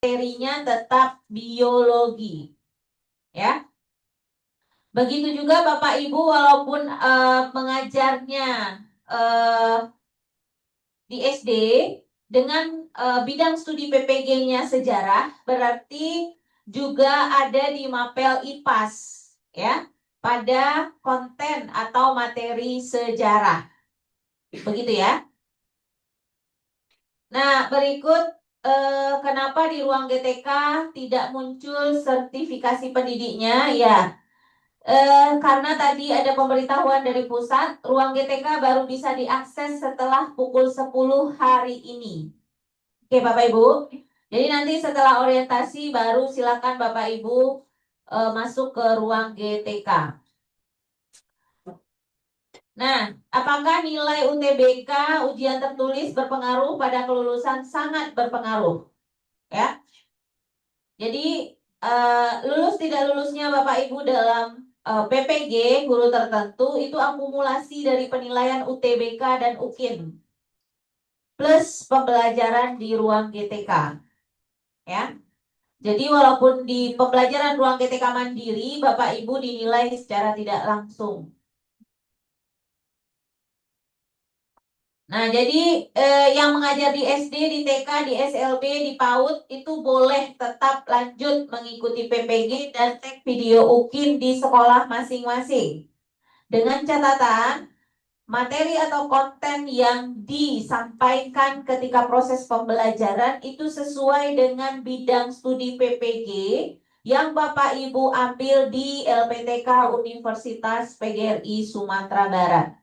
materinya tetap biologi. Ya. Begitu juga Bapak Ibu walaupun mengajarnya di SD dengan bidang studi PPG-nya sejarah, berarti juga ada di mapel IPAS ya, pada konten atau materi sejarah. Begitu ya. Nah, berikut kenapa di ruang GTK tidak muncul sertifikasi pendidiknya? Ya, karena tadi ada pemberitahuan dari pusat, ruang GTK baru bisa diakses setelah pukul 10 hari ini. Oke Bapak Ibu, jadi nanti setelah orientasi baru silakan Bapak Ibu masuk ke ruang GTK. Nah, apakah nilai UTBK ujian tertulis berpengaruh pada kelulusan? Sangat berpengaruh. Ya, jadi lulus tidak lulusnya Bapak Ibu dalam PPG guru tertentu itu akumulasi dari penilaian UTBK dan UKIN plus pembelajaran di ruang GTK. Ya, jadi walaupun di pembelajaran ruang GTK mandiri Bapak Ibu dinilai secara tidak langsung. Nah, jadi yang mengajar di SD, di TK, di SLB, di PAUD itu boleh tetap lanjut mengikuti PPG dan cek video UKIN di sekolah masing-masing. Dengan catatan, materi atau konten yang disampaikan ketika proses pembelajaran itu sesuai dengan bidang studi PPG yang Bapak Ibu ambil di LPTK Universitas PGRI Sumatera Barat.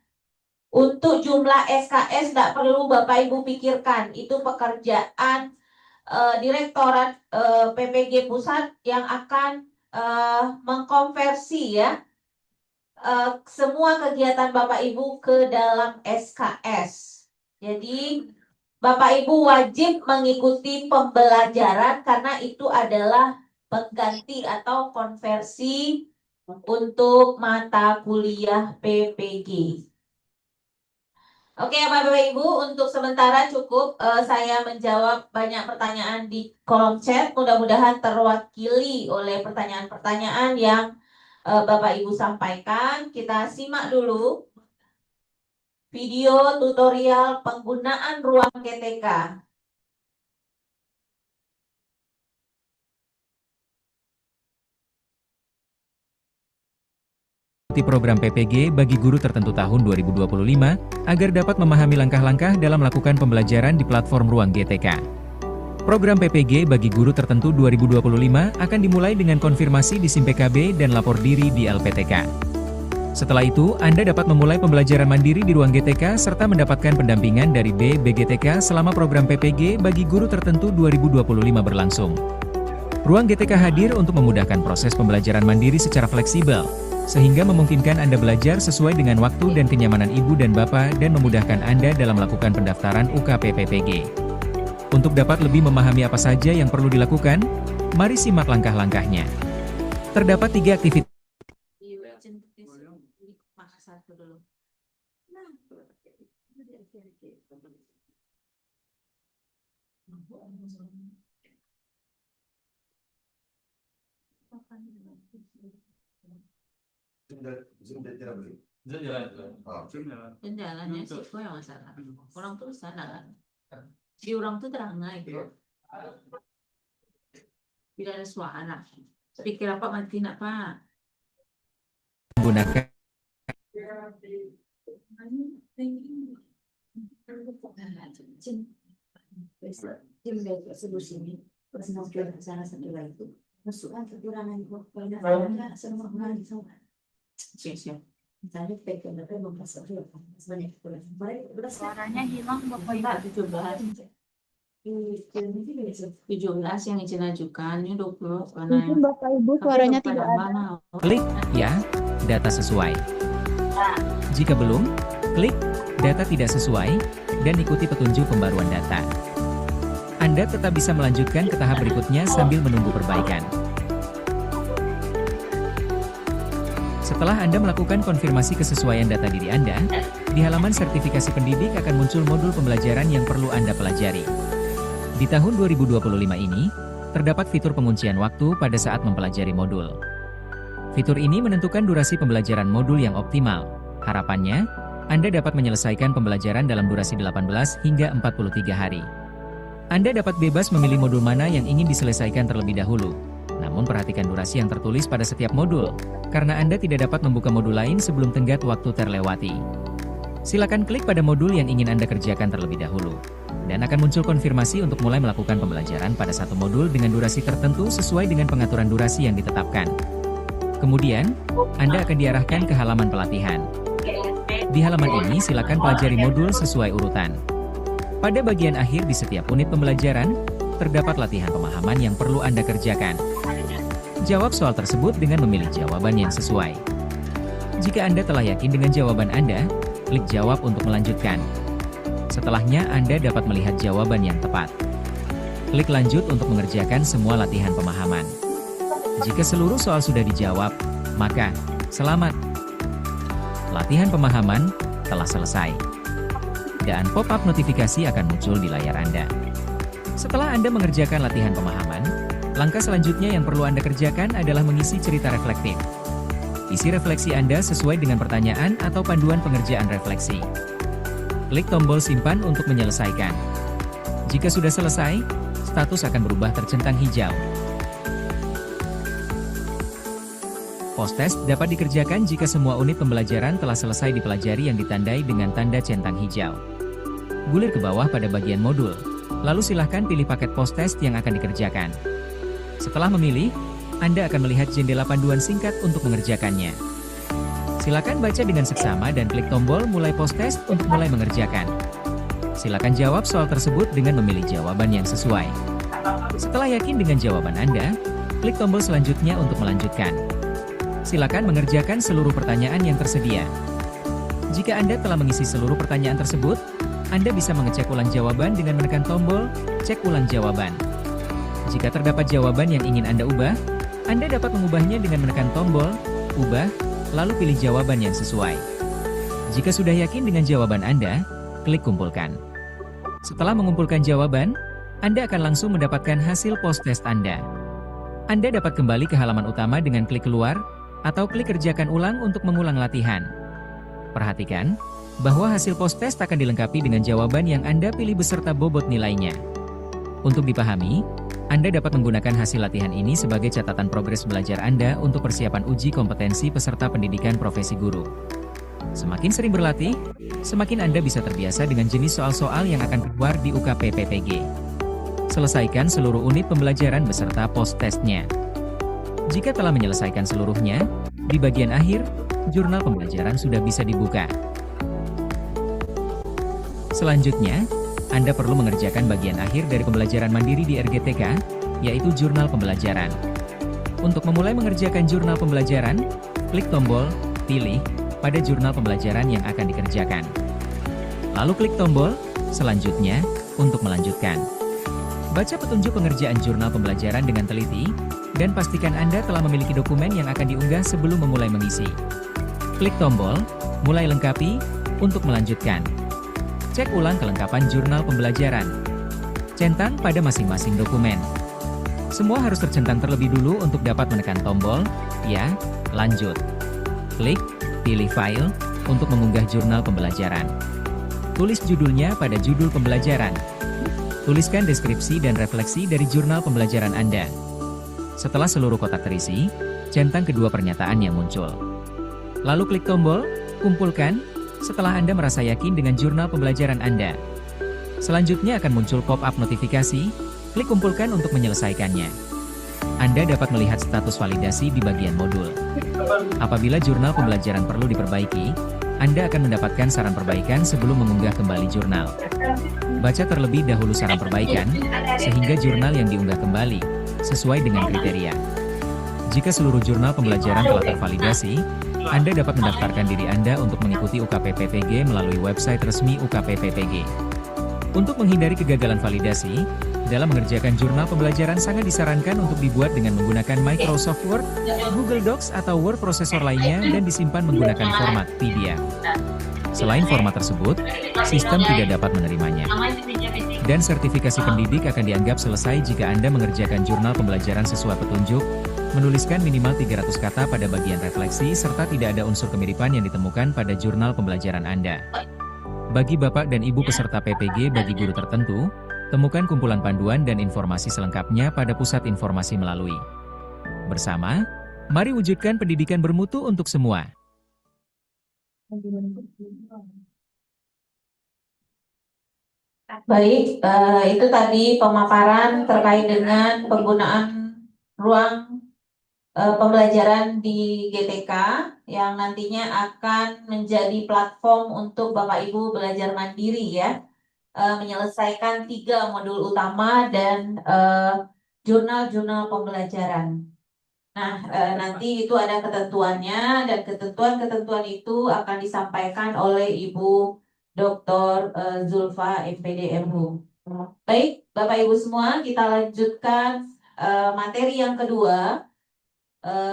Untuk jumlah SKS tidak perlu Bapak Ibu pikirkan, itu pekerjaan Direktorat PPG Pusat yang akan mengkonversi ya semua kegiatan Bapak Ibu ke dalam SKS. Jadi Bapak Ibu wajib mengikuti pembelajaran karena itu adalah pengganti atau konversi untuk mata kuliah PPG. Oke Bapak Ibu, untuk sementara cukup saya menjawab banyak pertanyaan di kolom chat. Mudah-mudahan terwakili oleh pertanyaan-pertanyaan yang Bapak Ibu sampaikan. Kita simak dulu video tutorial penggunaan ruang GTK. Program PPG bagi guru tertentu tahun 2025, agar dapat memahami langkah-langkah dalam melakukan pembelajaran di platform Ruang GTK. Program PPG bagi guru tertentu 2025 akan dimulai dengan konfirmasi di SIM PKB dan lapor diri di LPTK. Setelah itu, Anda dapat memulai pembelajaran mandiri di Ruang GTK serta mendapatkan pendampingan dari BBGTK selama program PPG bagi guru tertentu 2025 berlangsung. Ruang GTK hadir untuk memudahkan proses pembelajaran mandiri secara fleksibel, sehingga memungkinkan Anda belajar sesuai dengan waktu dan kenyamanan Ibu dan Bapak dan memudahkan Anda dalam melakukan pendaftaran UKP PPG. Untuk dapat lebih memahami apa saja yang perlu dilakukan, mari simak langkah-langkahnya. Terdapat 3 aktivitas. Jalannya sih gue yang masalah. Orang tuh sana kan. Si orang tuh terang itu. Tidak ada suara. Pikir apa mati nak Pak? Gunakan suaranya hilang Bapak Ibu. 17 yang izin ajukan, ini 20 Mungkin Bapak Ibu suaranya tidak ada. klik ya, data sesuai. Jika belum, klik data tidak sesuai dan ikuti petunjuk pembaruan data. Anda tetap bisa melanjutkan ke tahap berikutnya sambil menunggu perbaikan. Setelah Anda melakukan konfirmasi kesesuaian data diri Anda, di halaman sertifikasi pendidik akan muncul modul pembelajaran yang perlu Anda pelajari. Di tahun 2025 ini, terdapat fitur penguncian waktu pada saat mempelajari modul. Fitur ini menentukan durasi pembelajaran modul yang optimal. Harapannya, Anda dapat menyelesaikan pembelajaran dalam durasi 18 hingga 43 hari. Anda dapat bebas memilih modul mana yang ingin diselesaikan terlebih dahulu. Namun perhatikan durasi yang tertulis pada setiap modul, karena Anda tidak dapat membuka modul lain sebelum tenggat waktu terlewati. Silakan klik pada modul yang ingin Anda kerjakan terlebih dahulu, dan akan muncul konfirmasi untuk mulai melakukan pembelajaran pada satu modul dengan durasi tertentu sesuai dengan pengaturan durasi yang ditetapkan. Kemudian, Anda akan diarahkan ke halaman pelatihan. Di halaman ini silakan pelajari modul sesuai urutan. Pada bagian akhir di setiap unit pembelajaran, terdapat latihan pemahaman yang perlu Anda kerjakan. Jawab soal tersebut dengan memilih jawaban yang sesuai. Jika Anda telah yakin dengan jawaban Anda, klik jawab untuk melanjutkan. Setelahnya Anda dapat melihat jawaban yang tepat. Klik lanjut untuk mengerjakan semua latihan pemahaman. Jika seluruh soal sudah dijawab, maka selamat. Latihan pemahaman telah selesai. Dan pop-up notifikasi akan muncul di layar Anda. Setelah Anda mengerjakan latihan pemahaman, langkah selanjutnya yang perlu Anda kerjakan adalah mengisi cerita reflektif. Isi refleksi Anda sesuai dengan pertanyaan atau panduan pengerjaan refleksi. Klik tombol simpan untuk menyelesaikan. Jika sudah selesai, status akan berubah tercentang hijau. Post-test dapat dikerjakan jika semua unit pembelajaran telah selesai dipelajari yang ditandai dengan tanda centang hijau. Gulir ke bawah pada bagian modul, lalu silahkan pilih paket post-test yang akan dikerjakan. Setelah memilih, Anda akan melihat jendela panduan singkat untuk mengerjakannya. Silakan baca dengan seksama dan klik tombol mulai post-test untuk mulai mengerjakan. Silakan jawab soal tersebut dengan memilih jawaban yang sesuai. Setelah yakin dengan jawaban Anda, klik tombol selanjutnya untuk melanjutkan. Silakan mengerjakan seluruh pertanyaan yang tersedia. Jika Anda telah mengisi seluruh pertanyaan tersebut, Anda bisa mengecek ulang jawaban dengan menekan tombol cek ulang jawaban. Jika terdapat jawaban yang ingin Anda ubah, Anda dapat mengubahnya dengan menekan tombol ubah, lalu pilih jawaban yang sesuai. Jika sudah yakin dengan jawaban Anda, klik kumpulkan. Setelah mengumpulkan jawaban, Anda akan langsung mendapatkan hasil post-test Anda. Anda dapat kembali ke halaman utama dengan klik keluar, atau klik kerjakan ulang untuk mengulang latihan. Perhatikan bahwa hasil post-test akan dilengkapi dengan jawaban yang Anda pilih beserta bobot nilainya. Untuk dipahami, Anda dapat menggunakan hasil latihan ini sebagai catatan progres belajar Anda untuk persiapan uji kompetensi peserta pendidikan profesi guru. Semakin sering berlatih, semakin Anda bisa terbiasa dengan jenis soal-soal yang akan keluar di UKP PPG. Selesaikan seluruh unit pembelajaran beserta post-testnya. Jika telah menyelesaikan seluruhnya, di bagian akhir, jurnal pembelajaran sudah bisa dibuka. Selanjutnya, Anda perlu mengerjakan bagian akhir dari pembelajaran mandiri di RGTK, yaitu jurnal pembelajaran. Untuk memulai mengerjakan jurnal pembelajaran, klik tombol pilih pada jurnal pembelajaran yang akan dikerjakan. Lalu klik tombol selanjutnya untuk melanjutkan. Baca petunjuk pengerjaan jurnal pembelajaran dengan teliti, dan pastikan Anda telah memiliki dokumen yang akan diunggah sebelum memulai mengisi. Klik tombol mulai lengkapi untuk melanjutkan. Cek ulang kelengkapan jurnal pembelajaran. Centang pada masing-masing dokumen. Semua harus tercentang terlebih dulu untuk dapat menekan tombol ya, lanjut. Klik pilih file untuk mengunggah jurnal pembelajaran. Tulis judulnya pada judul pembelajaran. Tuliskan deskripsi dan refleksi dari jurnal pembelajaran Anda. Setelah seluruh kotak terisi, centang kedua pernyataan yang muncul. Lalu klik tombol kumpulkan setelah Anda merasa yakin dengan jurnal pembelajaran Anda. Selanjutnya akan muncul pop-up notifikasi, klik kumpulkan untuk menyelesaikannya. Anda dapat melihat status validasi di bagian modul. Apabila jurnal pembelajaran perlu diperbaiki, Anda akan mendapatkan saran perbaikan sebelum mengunggah kembali jurnal. Baca terlebih dahulu saran perbaikan, sehingga jurnal yang diunggah kembali sesuai dengan kriteria. Jika seluruh jurnal pembelajaran telah tervalidasi, Anda dapat mendaftarkan diri Anda untuk mengikuti UKP PPG melalui website resmi UKP PPG. Untuk menghindari kegagalan validasi, dalam mengerjakan jurnal pembelajaran sangat disarankan untuk dibuat dengan menggunakan Microsoft Word, Google Docs atau Word processor lainnya dan disimpan menggunakan format PDF. Selain format tersebut, sistem tidak dapat menerimanya. Dan sertifikasi pendidik akan dianggap selesai jika Anda mengerjakan jurnal pembelajaran sesuai petunjuk, menuliskan minimal 300 kata pada bagian refleksi serta tidak ada unsur kemiripan yang ditemukan pada jurnal pembelajaran Anda. Bagi Bapak dan Ibu peserta PPG bagi guru tertentu, temukan kumpulan panduan dan informasi selengkapnya pada Pusat Informasi Melalui. Bersama, mari wujudkan pendidikan bermutu untuk semua. Baik, itu tadi pemaparan terkait dengan penggunaan ruang pembelajaran di GTK yang nantinya akan menjadi platform untuk Bapak Ibu belajar mandiri ya, menyelesaikan 3 modul utama dan jurnal-jurnal pembelajaran. Nah, nanti itu ada ketentuannya dan ketentuan-ketentuan itu akan disampaikan oleh Ibu Dr. Zulfa MPD MHum. Baik, Bapak Ibu semua, kita lanjutkan materi yang kedua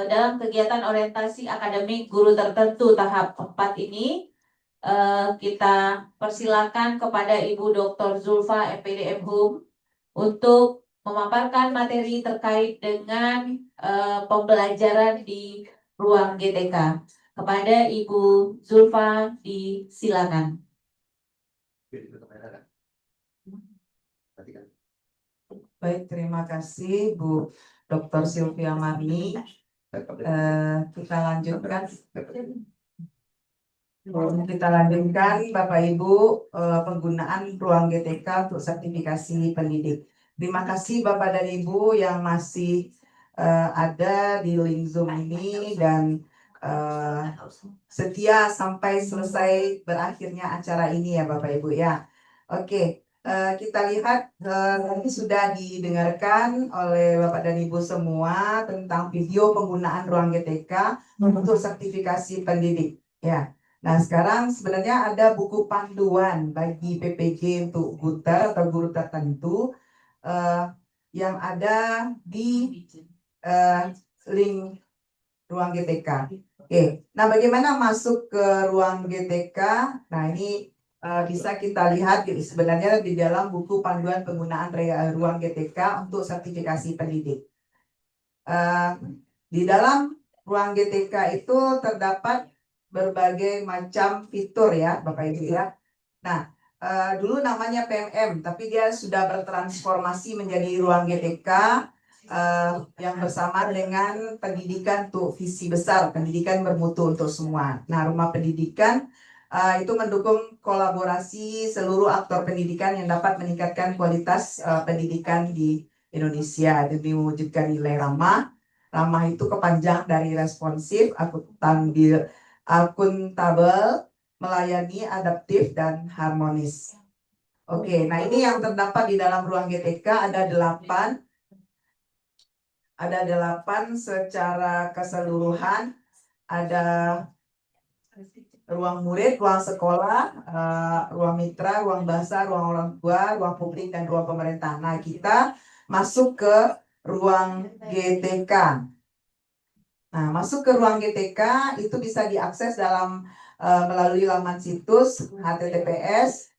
dalam kegiatan orientasi akademik guru tertentu tahap 4 ini. Kita persilakan kepada Ibu Dr. Zulfa MPD MHum untuk memaparkan materi terkait dengan pembelajaran di ruang GTK. Kepada Ibu Zulfa, disilakan. Baik, terima kasih Bu Dr. Sylvia Marni. Kita lanjutkan. Bapak Ibu penggunaan ruang GTK untuk sertifikasi pendidik. Terima kasih Bapak dan Ibu yang masih ada di link Zoom ini dan setia sampai selesai berakhirnya acara ini ya Bapak Ibu ya. Oke, kita lihat tadi sudah didengarkan oleh Bapak dan Ibu semua tentang video penggunaan ruang GTK untuk sertifikasi pendidik ya. Nah, sekarang sebenarnya ada buku panduan bagi PPG untuk Guter atau guru tertentu yang ada di link ruang GTK. Oke, nah bagaimana masuk ke ruang GTK? Nah, ini bisa kita lihat sebenarnya di dalam buku panduan penggunaan ruang GTK untuk sertifikasi pendidik. Di dalam ruang GTK itu terdapat berbagai macam fitur ya Bapak Ibu ya. Nah, dulu namanya PMM, tapi dia sudah bertransformasi menjadi ruang GTK yang bersama dengan pendidikan untuk visi besar, pendidikan bermutu untuk semua. Nah, rumah pendidikan itu mendukung kolaborasi seluruh aktor pendidikan yang dapat meningkatkan kualitas pendidikan di Indonesia demi mewujudkan nilai ramah. Ramah itu kepanjang dari responsif, akuntabel, melayani, adaptif, dan harmonis. Oke, nah ini yang terdapat di dalam ruang GTK ada 8 secara keseluruhan. Ada ruang murid, ruang sekolah, ruang mitra, ruang bahasa, ruang orang tua, ruang publik, dan ruang pemerintah. Nah, kita masuk ke ruang GTK. Nah, masuk ke ruang GTK itu bisa diakses melalui laman situs https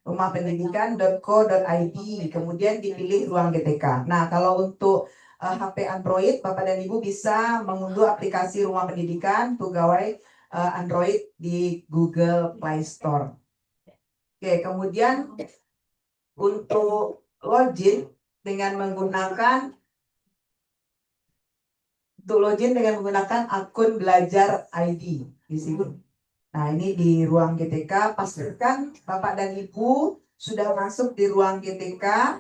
rumahpendidikan.co.id, kemudian dipilih ruang GTK. Nah, kalau untuk HP Android, Bapak dan Ibu bisa mengunduh aplikasi Rumah Pendidikan untuk gawai Android di Google Play Store. Oke, kemudian untuk login dengan menggunakan akun belajar ID di sini. Nah, ini di ruang GTK, pastikan Bapak dan Ibu sudah masuk di ruang GTK.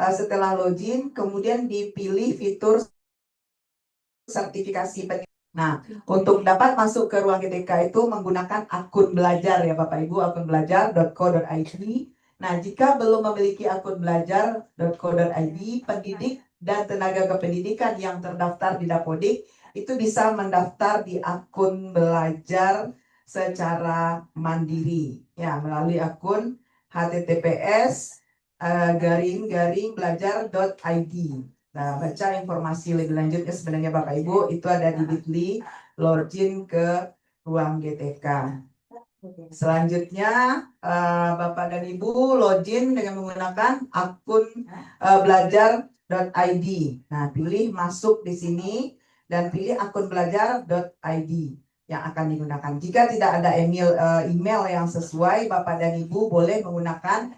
Setelah login, kemudian dipilih fitur sertifikasi pendidik. Nah, untuk dapat masuk ke ruang GTK itu menggunakan akun belajar ya Bapak Ibu, akun belajar.co.id. Nah, jika belum memiliki akun belajar.co.id, pendidik dan tenaga kependidikan yang terdaftar di Dapodik itu bisa mendaftar di akun belajar secara mandiri ya melalui akun https://belajar.id. Nah, baca informasi lebih lanjutnya sebenarnya Bapak Ibu itu ada di bit.ly login ke ruang GTK. Selanjutnya, Bapak dan Ibu login dengan menggunakan akun belajar.id. Nah, pilih masuk di sini dan pilih akun belajar.id yang akan digunakan. Jika tidak ada email yang sesuai, Bapak dan Ibu boleh menggunakan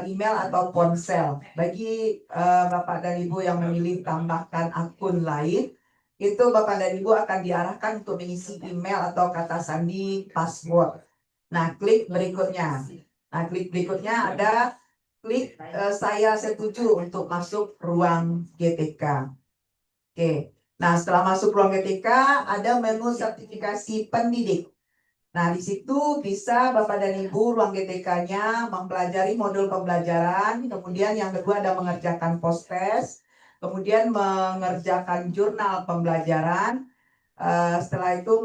email atau ponsel. Bagi Bapak dan Ibu yang memilih tambahkan akun lain, itu Bapak dan Ibu akan diarahkan untuk mengisi email atau kata sandi password. Nah, klik berikutnya. Nah, klik berikutnya ada klik saya setuju untuk masuk ruang GTK. Oke. Nah, setelah masuk ruang GTK ada menu sertifikasi pendidik. Nah, di situ bisa Bapak dan Ibu ruang GTK-nya mempelajari modul pembelajaran, kemudian yang kedua ada mengerjakan post-test, kemudian mengerjakan jurnal pembelajaran. Setelah itu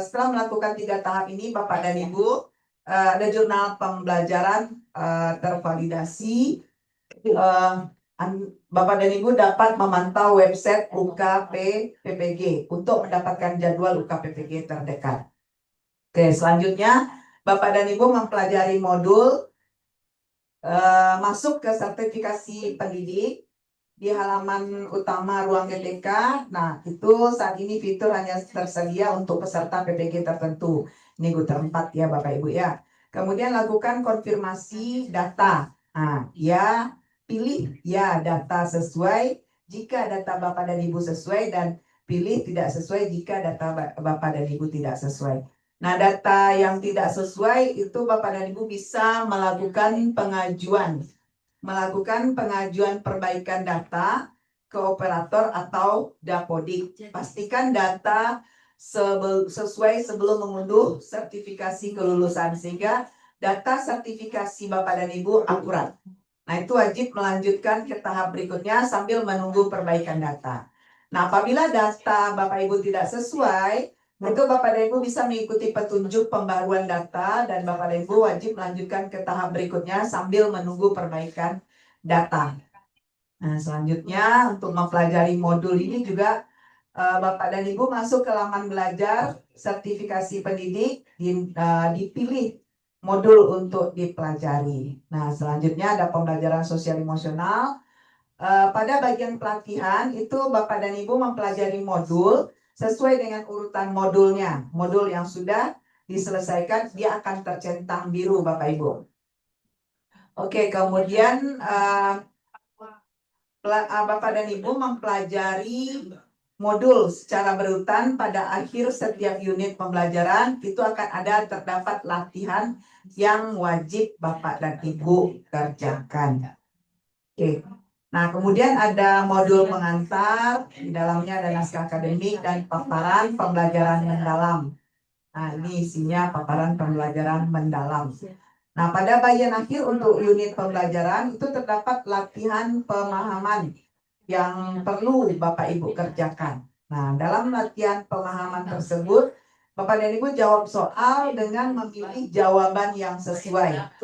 setelah melakukan 3 tahap ini Bapak dan Ibu ada jurnal pembelajaran tervalidasi. Bapak dan Ibu dapat memantau website UKPPG untuk mendapatkan jadwal UKPPG terdekat. Oke, selanjutnya Bapak dan Ibu mempelajari modul masuk ke sertifikasi pendidik di halaman utama ruang GTK. Nah, itu saat ini fitur hanya tersedia untuk peserta PPG tertentu. Ini Guter 4 ya Bapak Ibu ya. Kemudian lakukan konfirmasi data. Nah, ya pilih ya data sesuai jika data Bapak dan Ibu sesuai, dan pilih tidak sesuai jika data Bapak dan Ibu tidak sesuai. Nah, data yang tidak sesuai itu Bapak dan Ibu bisa melakukan pengajuan perbaikan data ke operator atau dapodik. Pastikan data sesuai sebelum mengunduh sertifikasi kelulusan sehingga data sertifikasi Bapak dan Ibu akurat. Nah, itu wajib melanjutkan ke tahap berikutnya sambil menunggu perbaikan data. Nah, apabila data Bapak Ibu tidak sesuai, itu Bapak dan Ibu bisa mengikuti petunjuk pembaruan data dan Bapak dan Ibu wajib melanjutkan ke tahap berikutnya sambil menunggu perbaikan data. Nah, selanjutnya untuk mempelajari modul ini juga Bapak dan Ibu masuk ke laman belajar sertifikasi pendidik, dipilih modul untuk dipelajari. Nah, selanjutnya ada pembelajaran sosial emosional. Pada bagian pelatihan itu Bapak dan Ibu mempelajari modul sesuai dengan urutan modulnya. Modul yang sudah diselesaikan dia akan tercentang biru Bapak Ibu. Oke, kemudian Bapak dan Ibu mempelajari modul secara berurutan. Pada akhir setiap unit pembelajaran itu akan terdapat latihan yang wajib Bapak dan Ibu kerjakan. Oke. Nah, kemudian ada modul pengantar, di dalamnya ada naskah akademik dan paparan pembelajaran mendalam. Nah, ini isinya paparan pembelajaran mendalam. Nah, pada bagian akhir untuk unit pembelajaran itu terdapat latihan pemahaman yang perlu Bapak Ibu kerjakan. Nah, dalam latihan pemahaman tersebut, Bapak dan Ibu jawab soal dengan memilih jawaban yang sesuai.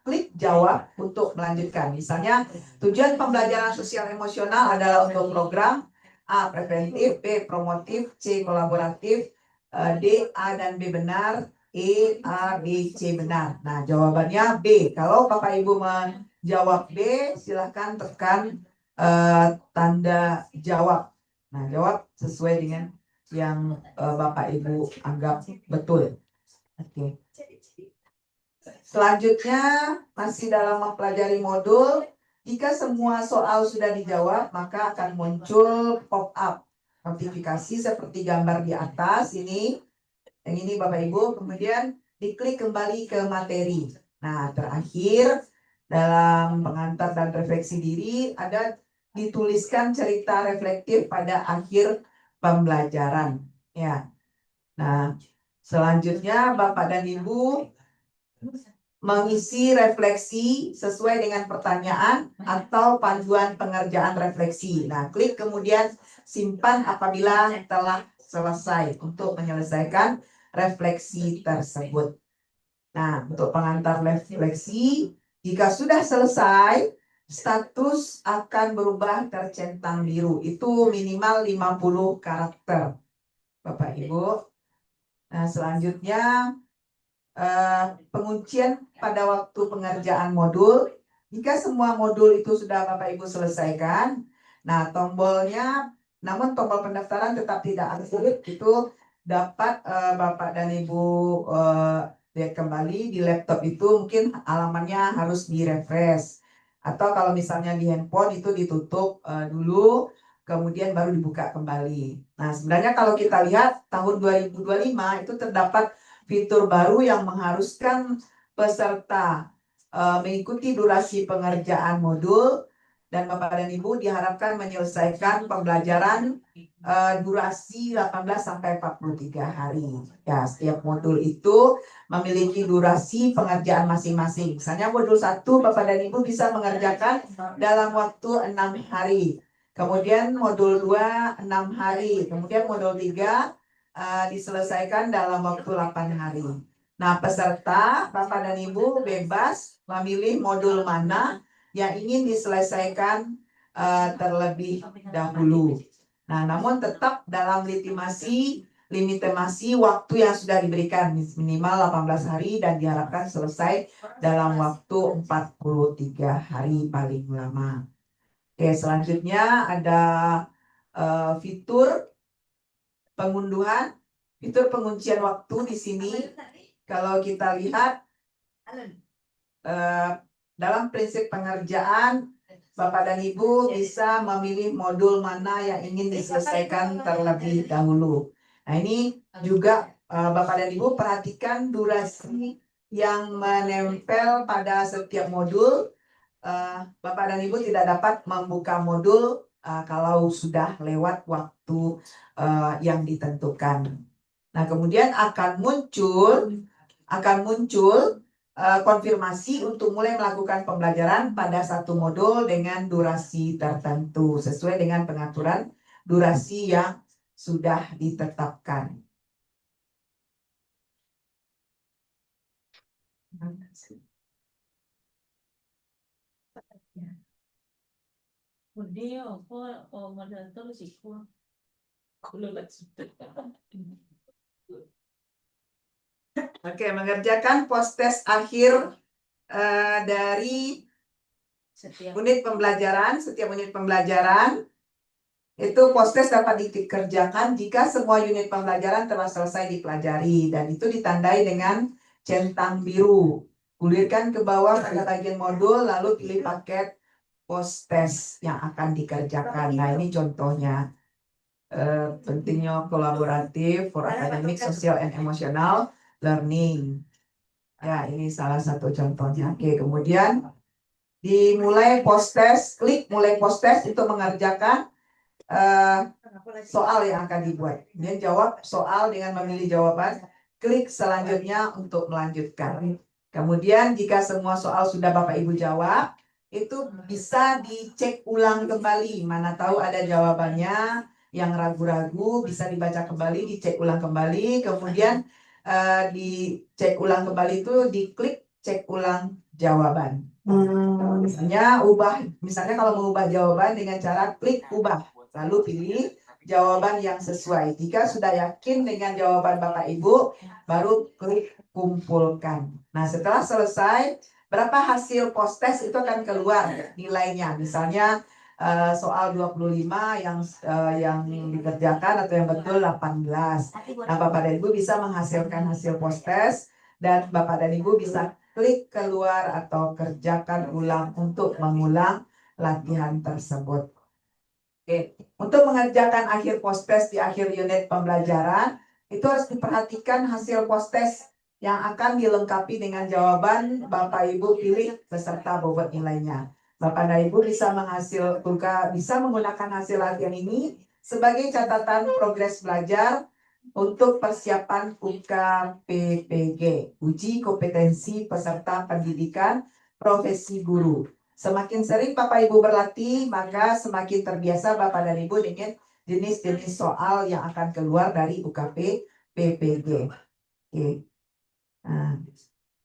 Klik jawab untuk melanjutkan. Misalnya, tujuan pembelajaran sosial emosional adalah untuk program A. Preventif, B. Promotif, C. Kolaboratif, D. A dan B benar, E, A, B, C benar. Nah, jawabannya B. Kalau Bapak Ibu menjawab B, silahkan tekan tanda jawab. Nah, jawab sesuai dengan yang Bapak Ibu anggap betul. Oke. Selanjutnya, masih dalam mempelajari modul, jika semua soal sudah dijawab, maka akan muncul pop-up notifikasi seperti gambar di atas ini. Yang ini Bapak Ibu, kemudian diklik kembali ke materi. Nah, terakhir dalam pengantar dan refleksi diri ada dituliskan cerita reflektif pada akhir pembelajaran. Ya. Nah, selanjutnya Bapak dan Ibu mengisi refleksi sesuai dengan pertanyaan atau panduan pengerjaan refleksi. Nah, klik kemudian simpan apabila telah selesai untuk menyelesaikan refleksi tersebut. Nah, untuk pengantar refleksi, jika sudah selesai, status akan berubah tercentang biru. Itu minimal 50 karakter, Bapak Ibu. Nah, selanjutnya penguncian pada waktu pengerjaan modul. Jika semua modul itu sudah Bapak Ibu selesaikan, nah tombolnya, namun tombol pendaftaran tetap tidak aktif, itu dapat Bapak dan Ibu lihat kembali di laptop itu, mungkin halamannya harus direfresh. Atau kalau misalnya di handphone itu ditutup dulu, kemudian baru dibuka kembali. Nah, sebenarnya kalau kita lihat tahun 2025 itu terdapat fitur baru yang mengharuskan peserta mengikuti durasi pengerjaan modul, dan Bapak dan Ibu diharapkan menyelesaikan pembelajaran durasi 18 sampai 43 hari. Ya, setiap modul itu memiliki durasi pengerjaan masing-masing. Misalnya modul 1 Bapak dan Ibu bisa mengerjakan dalam waktu 6 hari. Kemudian modul 2 6 hari. Kemudian modul 3 diselesaikan dalam waktu 8 hari. Nah, peserta Bapak dan Ibu bebas memilih modul mana yang ingin diselesaikan terlebih dahulu. Nah, namun tetap dalam limitasi waktu yang sudah diberikan, minimal 18 hari dan diharapkan selesai dalam waktu 43 hari paling lama. Oke, selanjutnya ada fitur pengunduhan, fitur penguncian waktu di sini. Kalau kita lihat dalam prinsip pengerjaan, Bapak dan Ibu bisa memilih modul mana yang ingin diselesaikan terlebih dahulu. Nah, ini juga Bapak dan Ibu perhatikan durasi yang menempel pada setiap modul. Bapak dan Ibu tidak dapat membuka modul kalau sudah lewat waktu yang ditentukan. Nah, kemudian akan muncul konfirmasi untuk mulai melakukan pembelajaran pada satu modul dengan durasi tertentu sesuai dengan pengaturan durasi yang sudah ditetapkan. Oke, mengerjakan post-test akhir dari setiap unit pembelajaran itu post-test dapat dikerjakan jika semua unit pembelajaran telah selesai dipelajari, dan itu ditandai dengan centang biru. Gulirkan ke bawah pada bagian modul, lalu pilih paket post-test yang akan dikerjakan. Nah, ini contohnya. Pentingnya kolaboratif for academic, social, and emotional learning. Ya, ini salah satu contohnya. Oke, kemudian dimulai post-test, klik mulai post-test itu mengerjakan soal yang akan dibuat. Kemudian jawab soal dengan memilih jawaban, klik selanjutnya untuk melanjutkan. Kemudian jika semua soal sudah Bapak Ibu jawab, itu bisa dicek ulang kembali. Mana tahu ada jawabannya yang ragu-ragu, bisa dibaca kembali, dicek ulang kembali. Kemudian dicek ulang kembali itu diklik cek ulang jawaban. Misalnya kalau mengubah jawaban dengan cara klik ubah, lalu pilih jawaban yang sesuai. Jika sudah yakin dengan jawaban Bapak Ibu, baru klik kumpulkan. Nah, setelah selesai, berapa hasil post-test itu akan keluar nilainya. Misalnya soal 25 yang dikerjakan atau yang betul 18. Nah, Bapak dan Ibu bisa menghasilkan hasil post-test, dan Bapak dan Ibu bisa klik keluar atau kerjakan ulang untuk mengulang latihan tersebut. Oke, untuk mengerjakan akhir post-test di akhir unit pembelajaran, itu harus diperhatikan hasil post-test yang akan dilengkapi dengan jawaban Bapak Ibu pilih beserta bobot nilainya. Bapak dan Ibu bisa menggunakan hasil latihan ini sebagai catatan progres belajar untuk persiapan UKPPG, uji kompetensi peserta pendidikan profesi guru. Semakin sering Bapak Ibu berlatih, maka semakin terbiasa Bapak dan Ibu dengan jenis-jenis soal yang akan keluar dari UKPPG. Oke. Nah,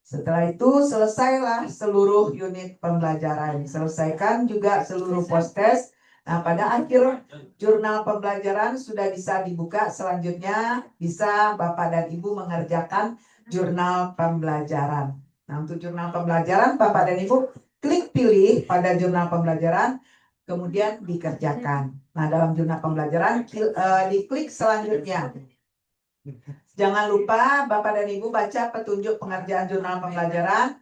setelah itu selesailah seluruh unit pembelajaran. Selesaikan juga seluruh post-test. Nah, pada akhir jurnal pembelajaran sudah bisa dibuka. Selanjutnya bisa Bapak dan Ibu mengerjakan jurnal pembelajaran. Nah, untuk jurnal pembelajaran, Bapak dan Ibu klik pilih pada jurnal pembelajaran, kemudian dikerjakan. Nah, dalam jurnal pembelajaran, diklik selanjutnya. Jangan lupa Bapak dan Ibu baca petunjuk pengerjaan jurnal pembelajaran,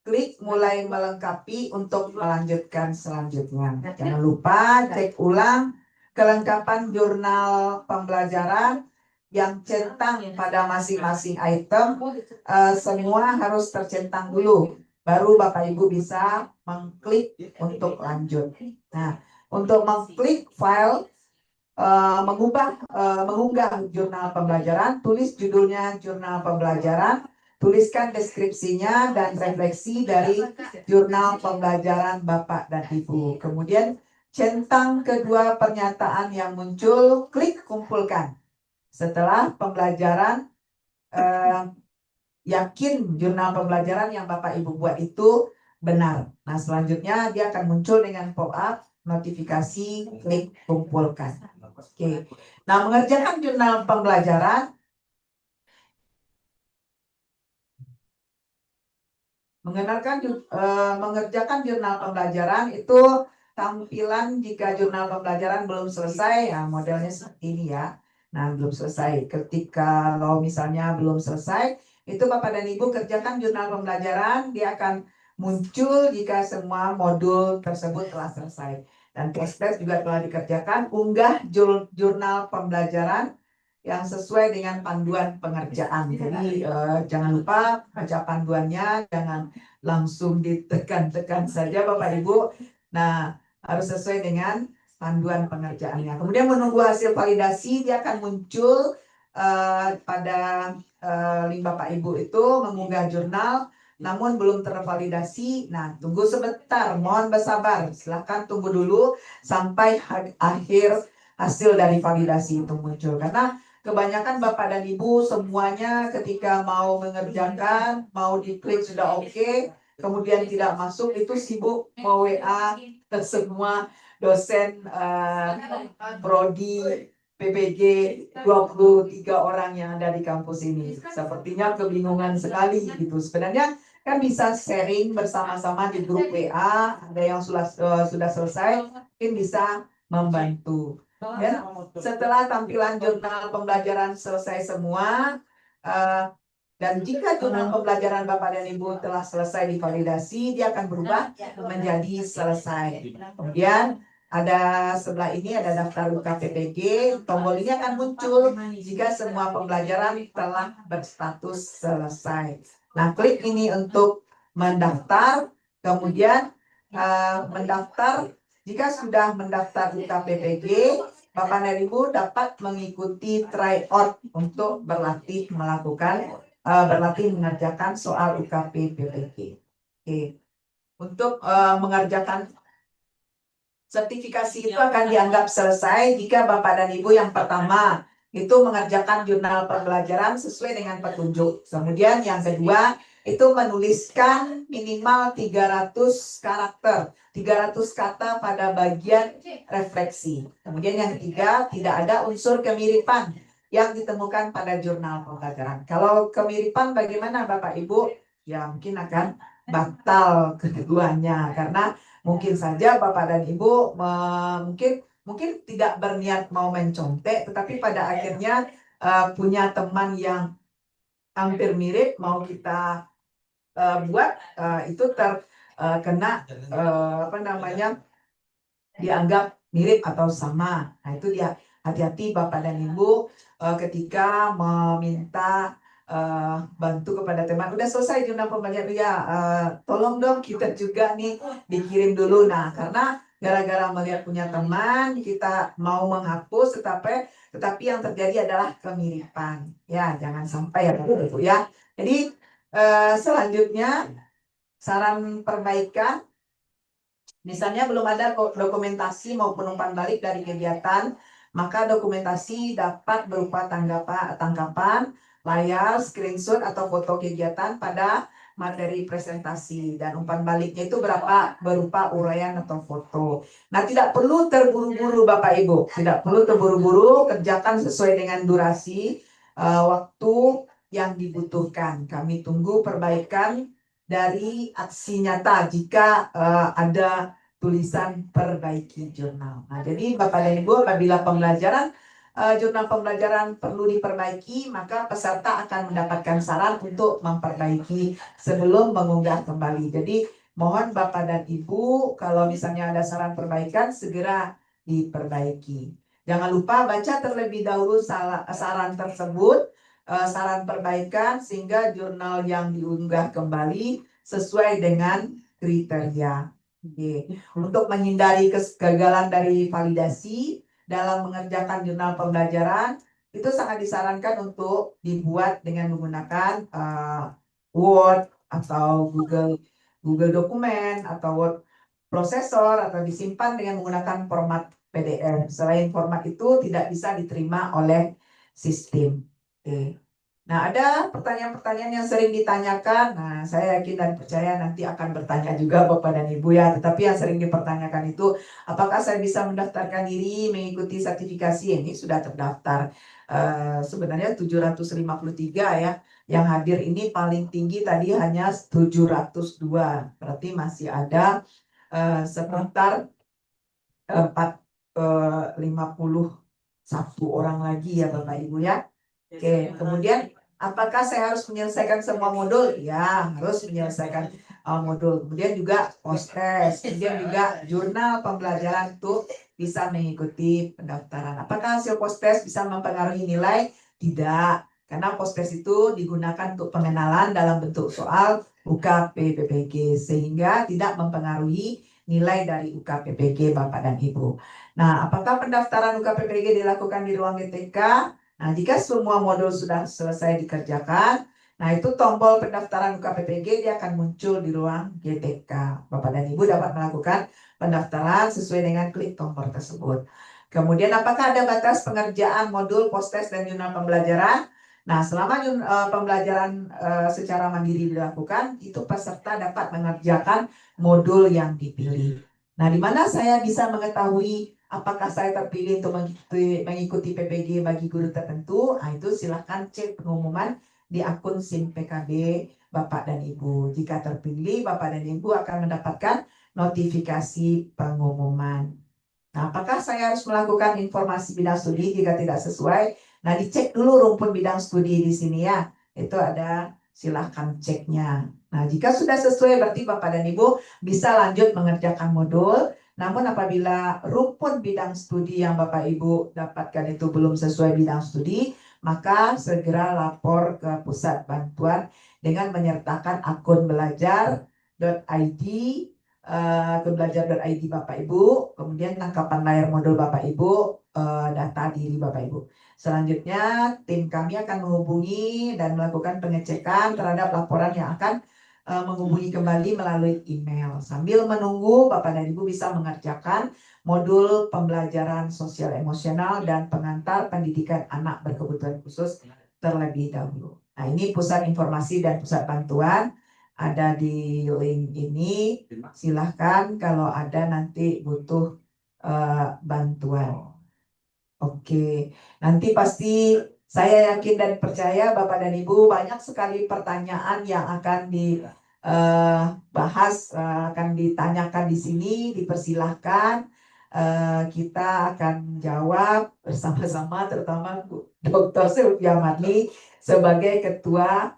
klik mulai melengkapi untuk melanjutkan selanjutnya. Jangan lupa cek ulang kelengkapan jurnal pembelajaran yang centang pada masing-masing item. Semua harus tercentang dulu, baru Bapak Ibu bisa mengklik untuk lanjut. Nah, untuk mengklik file, mengunggah jurnal pembelajaran, tulis judulnya jurnal pembelajaran, tuliskan deskripsinya dan refleksi dari jurnal pembelajaran Bapak dan Ibu. Kemudian centang kedua pernyataan yang muncul, klik kumpulkan. Setelah pembelajaran, yakin jurnal pembelajaran yang Bapak Ibu buat itu benar. Nah, selanjutnya dia akan muncul dengan pop-up notifikasi, klik kumpulkan. Oke. Nah, mengerjakan jurnal pembelajaran, mengerjakan jurnal pembelajaran itu tampilan jika jurnal pembelajaran belum selesai, ya modelnya seperti ini ya. Nah, belum selesai. Ketika kalau misalnya belum selesai, itu Bapak dan Ibu kerjakan jurnal pembelajaran, dia akan muncul jika semua modul tersebut telah selesai. Dan tes juga telah dikerjakan. Unggah jurnal pembelajaran yang sesuai dengan panduan pengerjaan. Jadi jangan lupa baca panduannya, jangan langsung ditekan-tekan saja Bapak Ibu. Nah, harus sesuai dengan panduan pengerjaannya. Kemudian menunggu hasil validasi, dia akan muncul pada link Bapak Ibu itu mengunggah jurnal, namun belum tervalidasi. Nah, tunggu sebentar, mohon bersabar. Silahkan tunggu dulu sampai akhir hasil dari validasi itu muncul. Karena kebanyakan Bapak dan Ibu semuanya ketika mau mengerjakan, mau diklik sudah oke, kemudian tidak masuk, itu sibuk mau WA ke semua dosen prodi PPG 23 orang yang ada di kampus ini. Sepertinya kebingungan sekali gitu. Sebenarnya kan bisa sharing bersama-sama di grup WA, ada yang sudah selesai, mungkin bisa membantu. Dan setelah tampilan jurnal pembelajaran selesai semua, dan jika jurnal pembelajaran Bapak dan Ibu telah selesai divalidasi, dia akan berubah menjadi selesai. Kemudian ada sebelah ini ada daftar UKPPG, tombol ini akan muncul jika semua pembelajaran telah berstatus selesai. Nah, klik ini untuk mendaftar, kemudian mendaftar. Jika sudah mendaftar UKPPG, Bapak dan Ibu dapat mengikuti tryout untuk berlatih mengerjakan soal UKPPG. Oke. Untuk mengerjakan sertifikasi itu akan dianggap selesai jika Bapak dan Ibu yang pertama itu mengerjakan jurnal pembelajaran sesuai dengan petunjuk. Kemudian yang kedua itu menuliskan minimal 300 karakter, 300 kata pada bagian refleksi. Kemudian yang ketiga, tidak ada unsur kemiripan yang ditemukan pada jurnal pembelajaran. Kalau kemiripan bagaimana Bapak Ibu? Ya mungkin akan batal keduanya karena mungkin saja Bapak dan Ibu mungkin tidak berniat mau mencontek, tetapi pada akhirnya punya teman yang hampir mirip, mau kita buat itu terkena dianggap mirip atau sama. Nah, itu dia, hati-hati Bapak dan Ibu ketika meminta bantu kepada teman. Udah selesai jurnal pembelajaran ya, tolong dong kita juga nih dikirim dulu. Nah, karena gara-gara melihat punya teman kita mau menghapus, tetapi yang terjadi adalah kemiripan. Ya, jangan sampai ya Bapak Ibu ya. Jadi selanjutnya saran perbaikan, misalnya belum ada dokumentasi maupun umpan balik dari kegiatan, maka dokumentasi dapat berupa tangkapan, layar, screenshot atau foto kegiatan pada materi presentasi, dan umpan baliknya itu berupa uraian atau foto. Nah, tidak perlu terburu-buru Bapak Ibu, tidak perlu terburu-buru, kerjakan sesuai dengan durasi waktu yang dibutuhkan. Kami tunggu perbaikan dari aksi nyata jika ada tulisan perbaiki jurnal. Nah, jadi Bapak dan Ibu, apabila jurnal pembelajaran perlu diperbaiki, maka peserta akan mendapatkan saran untuk memperbaiki sebelum mengunggah kembali. Jadi mohon Bapak dan Ibu, kalau misalnya ada saran perbaikan, segera diperbaiki. Jangan lupa baca terlebih dahulu saran tersebut, saran perbaikan, sehingga jurnal yang diunggah kembali sesuai dengan kriteria. Oke. Untuk menghindari kegagalan dari validasi dalam mengerjakan jurnal pembelajaran, itu sangat disarankan untuk dibuat dengan menggunakan Word atau Google Dokumen atau Word prosesor, atau disimpan dengan menggunakan format PDF. Selain format itu tidak bisa diterima oleh sistem. Oke. Nah, ada pertanyaan-pertanyaan yang sering ditanyakan. Nah, saya yakin dan percaya nanti akan bertanya juga Bapak dan Ibu ya. Tetapi yang sering dipertanyakan itu, apakah saya bisa mendaftarkan diri mengikuti sertifikasi? Ini sudah terdaftar. Sebenarnya 753 ya. Yang hadir ini paling tinggi tadi hanya 702. Berarti masih ada sekitar 51 orang lagi ya Bapak Ibu ya. Oke, kemudian apakah saya harus menyelesaikan semua modul? Ya, harus menyelesaikan modul. Kemudian juga post-test, kemudian juga jurnal pembelajaran itu bisa mengikuti pendaftaran. Apakah hasil post-test bisa mempengaruhi nilai? Tidak, karena post-test itu digunakan untuk pengenalan dalam bentuk soal UKPPPG, sehingga tidak mempengaruhi nilai dari UKPPG Bapak dan Ibu. Nah, apakah pendaftaran UKPPG dilakukan di ruang GTK? Nah, jika semua modul sudah selesai dikerjakan, nah itu tombol pendaftaran UKPPG dia akan muncul di ruang GTK. Bapak dan Ibu dapat melakukan pendaftaran sesuai dengan klik tombol tersebut. Kemudian, apakah ada batas pengerjaan modul, post-test, dan jurnal pembelajaran? Nah, selama pembelajaran secara mandiri dilakukan, itu peserta dapat mengerjakan modul yang dipilih. Nah, di mana saya bisa mengetahui apakah saya terpilih untuk mengikuti PPG bagi guru tertentu? Nah, itu silahkan cek pengumuman di akun SIM PKB Bapak dan Ibu. Jika terpilih, Bapak dan Ibu akan mendapatkan notifikasi pengumuman. Nah, apakah saya harus melakukan informasi bidang studi jika tidak sesuai? Nah, dicek dulu rumpun bidang studi di sini ya. Itu ada, silahkan ceknya. Nah, jika sudah sesuai, berarti Bapak dan Ibu bisa lanjut mengerjakan modul. Namun apabila rumpun bidang studi yang Bapak Ibu dapatkan itu belum sesuai bidang studi, maka segera lapor ke pusat bantuan dengan menyertakan akun belajar.id, akun belajar.id Bapak Ibu, kemudian tangkapan layar modul Bapak Ibu, data diri Bapak Ibu. Selanjutnya, tim kami akan menghubungi dan melakukan pengecekan terhadap laporan yang akan menghubungi kembali melalui email. Sambil menunggu, Bapak dan Ibu bisa mengerjakan modul pembelajaran sosial emosional dan pengantar pendidikan anak berkebutuhan khusus terlebih dahulu. Nah, ini pusat informasi dan pusat bantuan ada di link ini. Silahkan kalau ada nanti butuh bantuan. Oke, nanti pasti saya yakin dan percaya Bapak dan Ibu banyak sekali pertanyaan yang akan dibahas, akan ditanyakan di sini. Dipersilahkan, kita akan jawab bersama-sama, terutama Dr. Sylvia Marni sebagai Ketua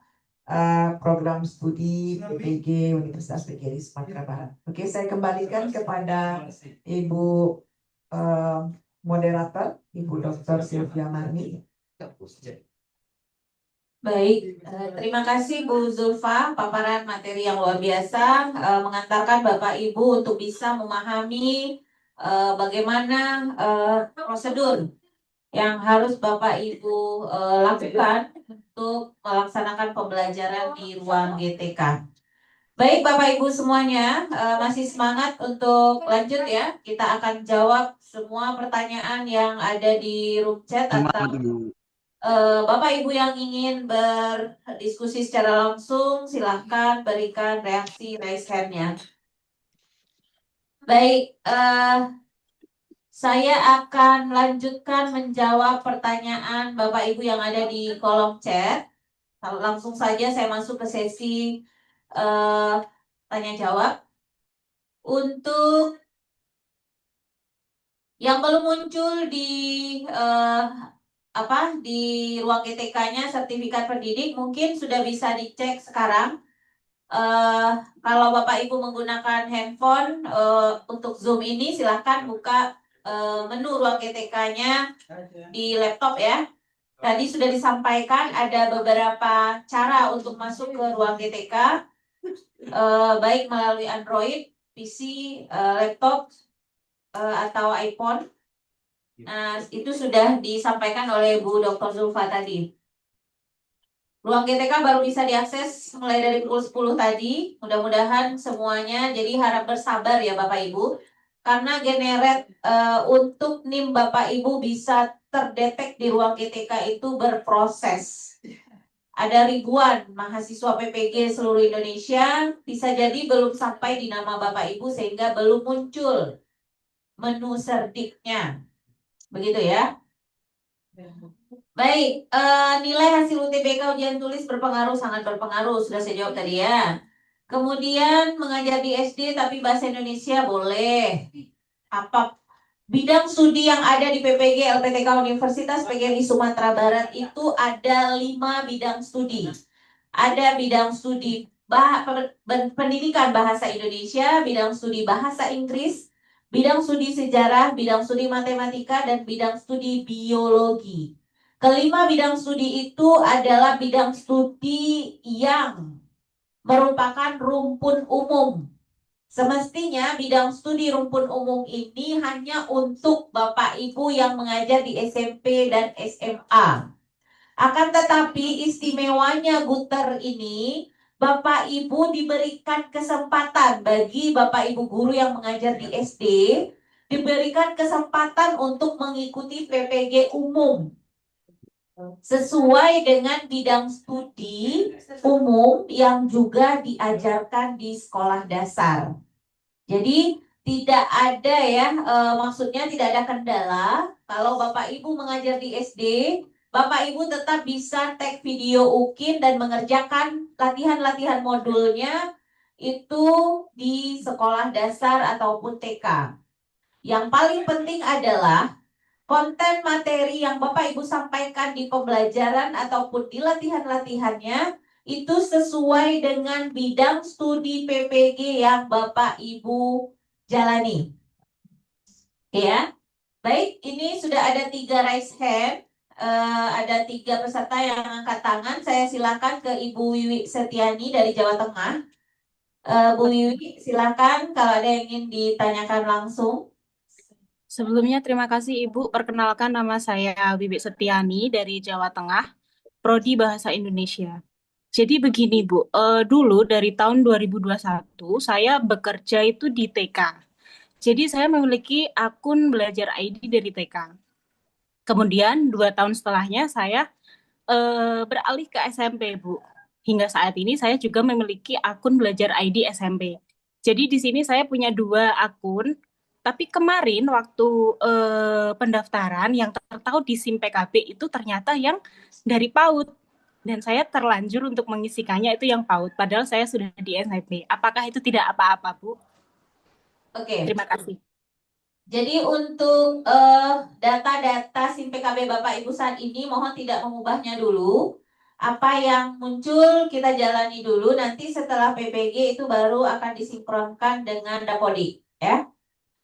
Program Studi PPG Universitas PGRI Sumatera Barat. Oke, saya kembalikan kepada Ibu moderator, Ibu Dr. Sylvia Marni. Baik, terima kasih Bu Zulfa, paparan materi yang luar biasa, mengantarkan Bapak Ibu untuk bisa memahami bagaimana prosedur yang harus Bapak Ibu lakukan untuk melaksanakan pembelajaran di ruang GTK. Baik Bapak Ibu semuanya, masih semangat untuk lanjut ya. Kita akan jawab semua pertanyaan yang ada di room chat, atau Bapak Ibu yang ingin berdiskusi secara langsung, silahkan berikan reaksi raise hand-nya. Baik, saya akan lanjutkan menjawab pertanyaan Bapak Ibu yang ada di kolom chat. langsung saja saya masuk ke sesi tanya jawab. Untuk yang belum muncul di eh, di ruang GTK-nya sertifikat pendidik mungkin sudah bisa dicek sekarang. Eh, Kalau Bapak Ibu menggunakan handphone untuk Zoom ini silahkan buka menu ruang GTK-nya di laptop ya. Tadi sudah disampaikan ada beberapa cara untuk masuk ke ruang GTK, baik melalui Android, PC, laptop, atau iPhone. Nah, itu sudah disampaikan oleh Bu Dr. Zulfa tadi. Ruang GTK baru bisa diakses mulai dari pukul 10 tadi. Mudah-mudahan semuanya, jadi harap bersabar ya Bapak Ibu. Karena generate untuk NIM Bapak Ibu bisa terdetek di ruang GTK itu berproses. Ada ribuan mahasiswa PPG seluruh Indonesia, bisa jadi belum sampai di nama Bapak Ibu sehingga belum muncul menu serdiknya. Begitu ya. Baik, nilai hasil UTBK ujian tulis berpengaruh, sangat berpengaruh, sudah saya jawab tadi ya. Kemudian mengajar di SD tapi bahasa Indonesia boleh. Apa bidang studi yang ada di PPG LPTK Universitas PGRI Sumatera Barat itu ada 5 bidang studi. Ada bidang studi pendidikan bahasa Indonesia, bidang studi bahasa Inggris, bidang studi sejarah, bidang studi matematika, dan bidang studi biologi. Kelima bidang studi itu adalah bidang studi yang merupakan rumpun umum. Semestinya bidang studi rumpun umum ini hanya untuk Bapak Ibu yang mengajar di SMP dan SMA. Akan tetapi istimewanya Guter ini, Bapak Ibu diberikan kesempatan bagi Bapak Ibu guru yang mengajar di SD, diberikan kesempatan untuk mengikuti PPG umum sesuai dengan bidang studi umum yang juga diajarkan di sekolah dasar. Jadi tidak ada ya, maksudnya tidak ada kendala kalau Bapak Ibu mengajar di SD, Bapak Ibu tetap bisa tag video UKIN dan mengerjakan latihan-latihan modulnya itu di sekolah dasar ataupun TK. Yang paling penting adalah konten materi yang Bapak Ibu sampaikan di pembelajaran ataupun di latihan-latihannya itu sesuai dengan bidang studi PPG yang Bapak Ibu jalani. Ya, baik, ini sudah ada 3 raise hand, ada 3 peserta yang angkat tangan. Saya silakan ke Ibu Wiwi Setiani dari Jawa Tengah. Bu Wiwi, silakan kalau ada yang ingin ditanyakan langsung. Sebelumnya terima kasih Ibu. Perkenalkan nama saya Wiwi Setiani dari Jawa Tengah, Prodi Bahasa Indonesia. Jadi begini Bu, dulu dari tahun 2021 saya bekerja itu di TK. Jadi saya memiliki akun belajar ID dari TK. Kemudian 2 tahun setelahnya saya beralih ke SMP, Bu. Hingga saat ini saya juga memiliki akun belajar ID SMP. Jadi di sini saya punya 2 akun, tapi kemarin waktu pendaftaran yang tertaut di SIM PKB itu ternyata yang dari PAUD. Dan saya terlanjur untuk mengisikannya itu yang PAUD, padahal saya sudah di SMP. Apakah itu tidak apa-apa, Bu? Oke. Terima kasih. Jadi untuk data-data SIM PKB Bapak Ibu saat ini mohon tidak mengubahnya dulu. Apa yang muncul kita jalani dulu, nanti setelah PPG itu baru akan disinkronkan dengan Dapodik ya.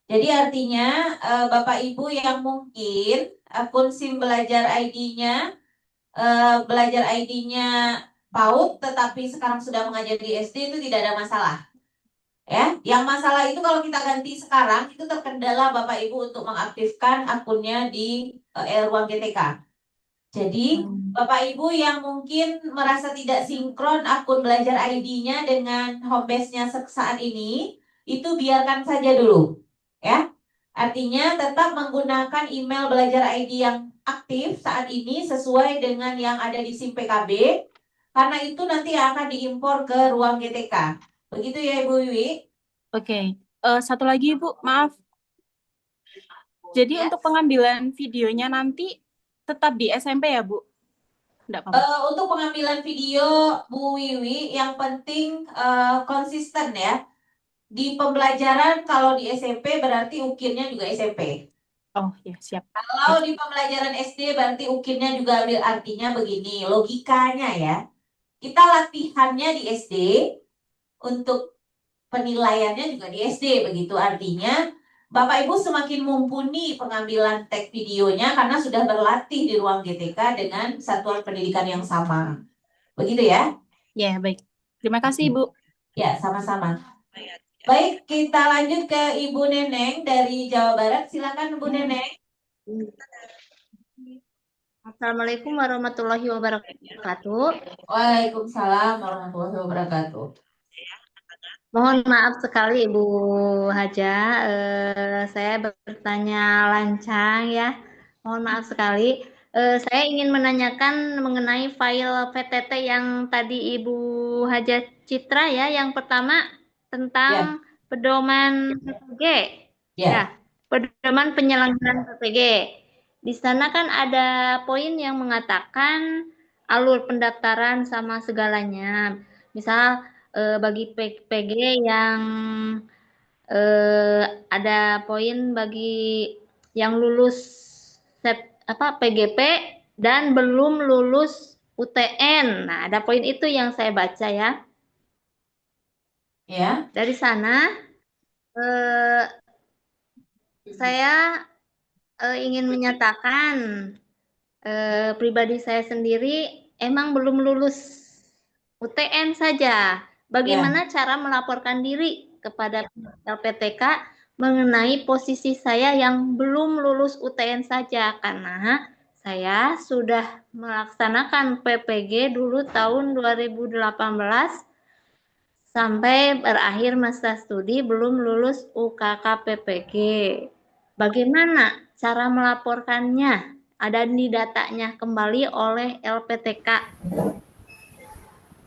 Jadi artinya Bapak Ibu yang mungkin akun SIM belajar ID-nya PAUD tetapi sekarang sudah mengajar di SD itu tidak ada masalah. Ya, yang masalah itu kalau kita ganti sekarang itu terkendala Bapak Ibu untuk mengaktifkan akunnya di ruang GTK. Jadi Bapak Ibu yang mungkin merasa tidak sinkron akun belajar ID-nya dengan home base-nya saat ini, itu biarkan saja dulu. Ya. Artinya tetap menggunakan email belajar ID yang aktif saat ini sesuai dengan yang ada di SIM PKB. Karena itu nanti akan diimpor ke ruang GTK. Begitu ya Ibu Wiwi? Oke. Satu lagi, Bu, maaf. Jadi Ya. untuk pengambilan videonya nanti tetap di SMP ya, Bu? Enggak apa-apa. Untuk pengambilan video Bu Wiwi, yang penting konsisten ya. Di pembelajaran kalau di SMP berarti ukirnya juga SMP. Oh, ya, siap. Kalau di pembelajaran SD berarti ukirnya juga ambil, artinya begini, logikanya ya. Kita latihannya di SD, untuk penilaiannya juga di SD, begitu artinya Bapak Ibu semakin mumpuni pengambilan tag videonya karena sudah berlatih di ruang GTK dengan satuan pendidikan yang sama. Begitu ya? Ya, baik. Terima kasih, Ibu. Ya, sama-sama. Baik, kita lanjut ke Ibu Neneng dari Jawa Barat. Silakan Bu Neneng. Assalamualaikum warahmatullahi wabarakatuh. Waalaikumsalam warahmatullahi wabarakatuh. Mohon maaf sekali Ibu Haja, saya bertanya lancang ya. Mohon maaf sekali. Saya ingin menanyakan mengenai file PTT yang tadi Ibu Haja Citra ya. Yang pertama tentang pedoman PPG. Ya, Ya, pedoman penyelenggaraan PPG. Di sana kan ada poin yang mengatakan alur pendaftaran sama segalanya. Misal bagi PG yang ada poin bagi yang lulus PGP dan belum lulus UTN. Nah, ada poin itu yang saya baca ya. ya, Dari sana saya ingin menyatakan pribadi saya sendiri emang belum lulus UTN saja. Bagaimana cara melaporkan diri kepada LPTK mengenai posisi saya yang belum lulus UTN saja? Karena saya sudah melaksanakan PPG dulu tahun 2018 sampai berakhir masa studi belum lulus UKK PPG. Bagaimana cara melaporkannya? Ada di datanya kembali oleh LPTK.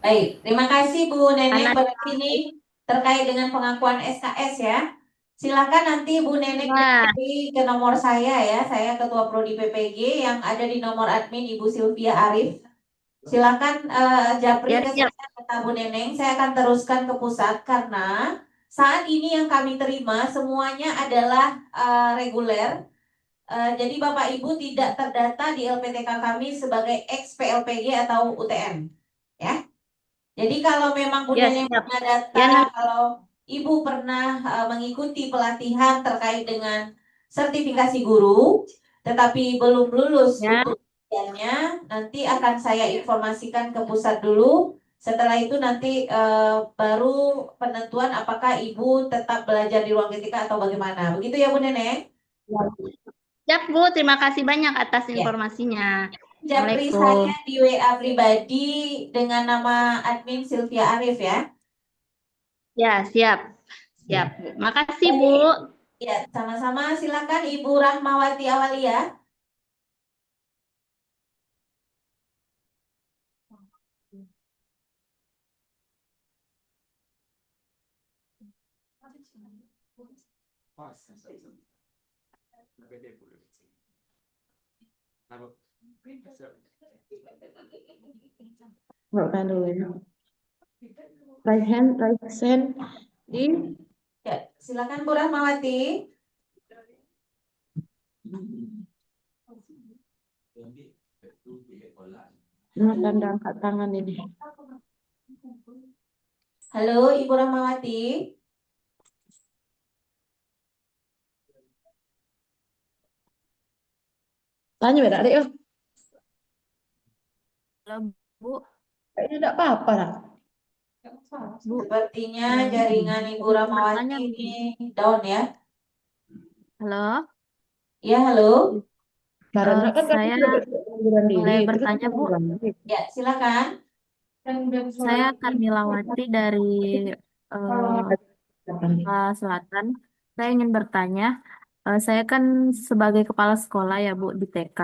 Baik, terima kasih Bu Neneng. Karena Berarti ini terkait dengan pengakuan SKS ya. Silakan nanti Bu Neneng Wah, dari ke nomor saya ya. Saya Ketua Prodi PPG yang ada di nomor admin Ibu Sylvia Arif. Silakan japri ya ke siap. saya kata Bu Neneng. Saya akan teruskan ke pusat karena saat ini yang kami terima semuanya adalah reguler. Jadi Bapak Ibu tidak terdata di LPTK kami sebagai ex PLPG atau UTM. Ya. Jadi kalau memang Bu Ya Neneng siap. punya data, Ya nanti kalau Ibu pernah mengikuti pelatihan terkait dengan sertifikasi guru, tetapi belum lulus ya. untuk ujiannya, nanti akan saya informasikan ke pusat dulu. Setelah itu nanti baru penentuan apakah Ibu tetap belajar di ruang ketika atau bagaimana. Begitu ya Bu Neneng? Siap Bu, terima kasih banyak atas Ya. informasinya. Japri Assalamualaikum. saya di WA pribadi dengan nama admin Sylvia Arif ya. Ya siap. Siap Bu. Makasih Bu. Baik. Ya, sama-sama. Silakan Ibu Rahmawati Awalia. Bukan dulu ya. Right hand di Ya, silakan Bu Rahmawati. dengan tanda angkat tangan ini. Halo, Ibu Rahmawati. Tanya beda deh, oh. Halo, Bu. Kayaknya enggak apa-apa lah. Bu, Sepertinya jaringan Ibu izin Rahmawati bertanya, Bu. ini down ya. Halo, Ya, halo. Karena kan kami saya sudah pengunduran diri, boleh terus bertanya, Bu? pengunduran diri. Ya, silakan. Saya Karnilawati dari eh, Selatan. Saya ingin bertanya, saya kan sebagai kepala sekolah ya Bu di TK.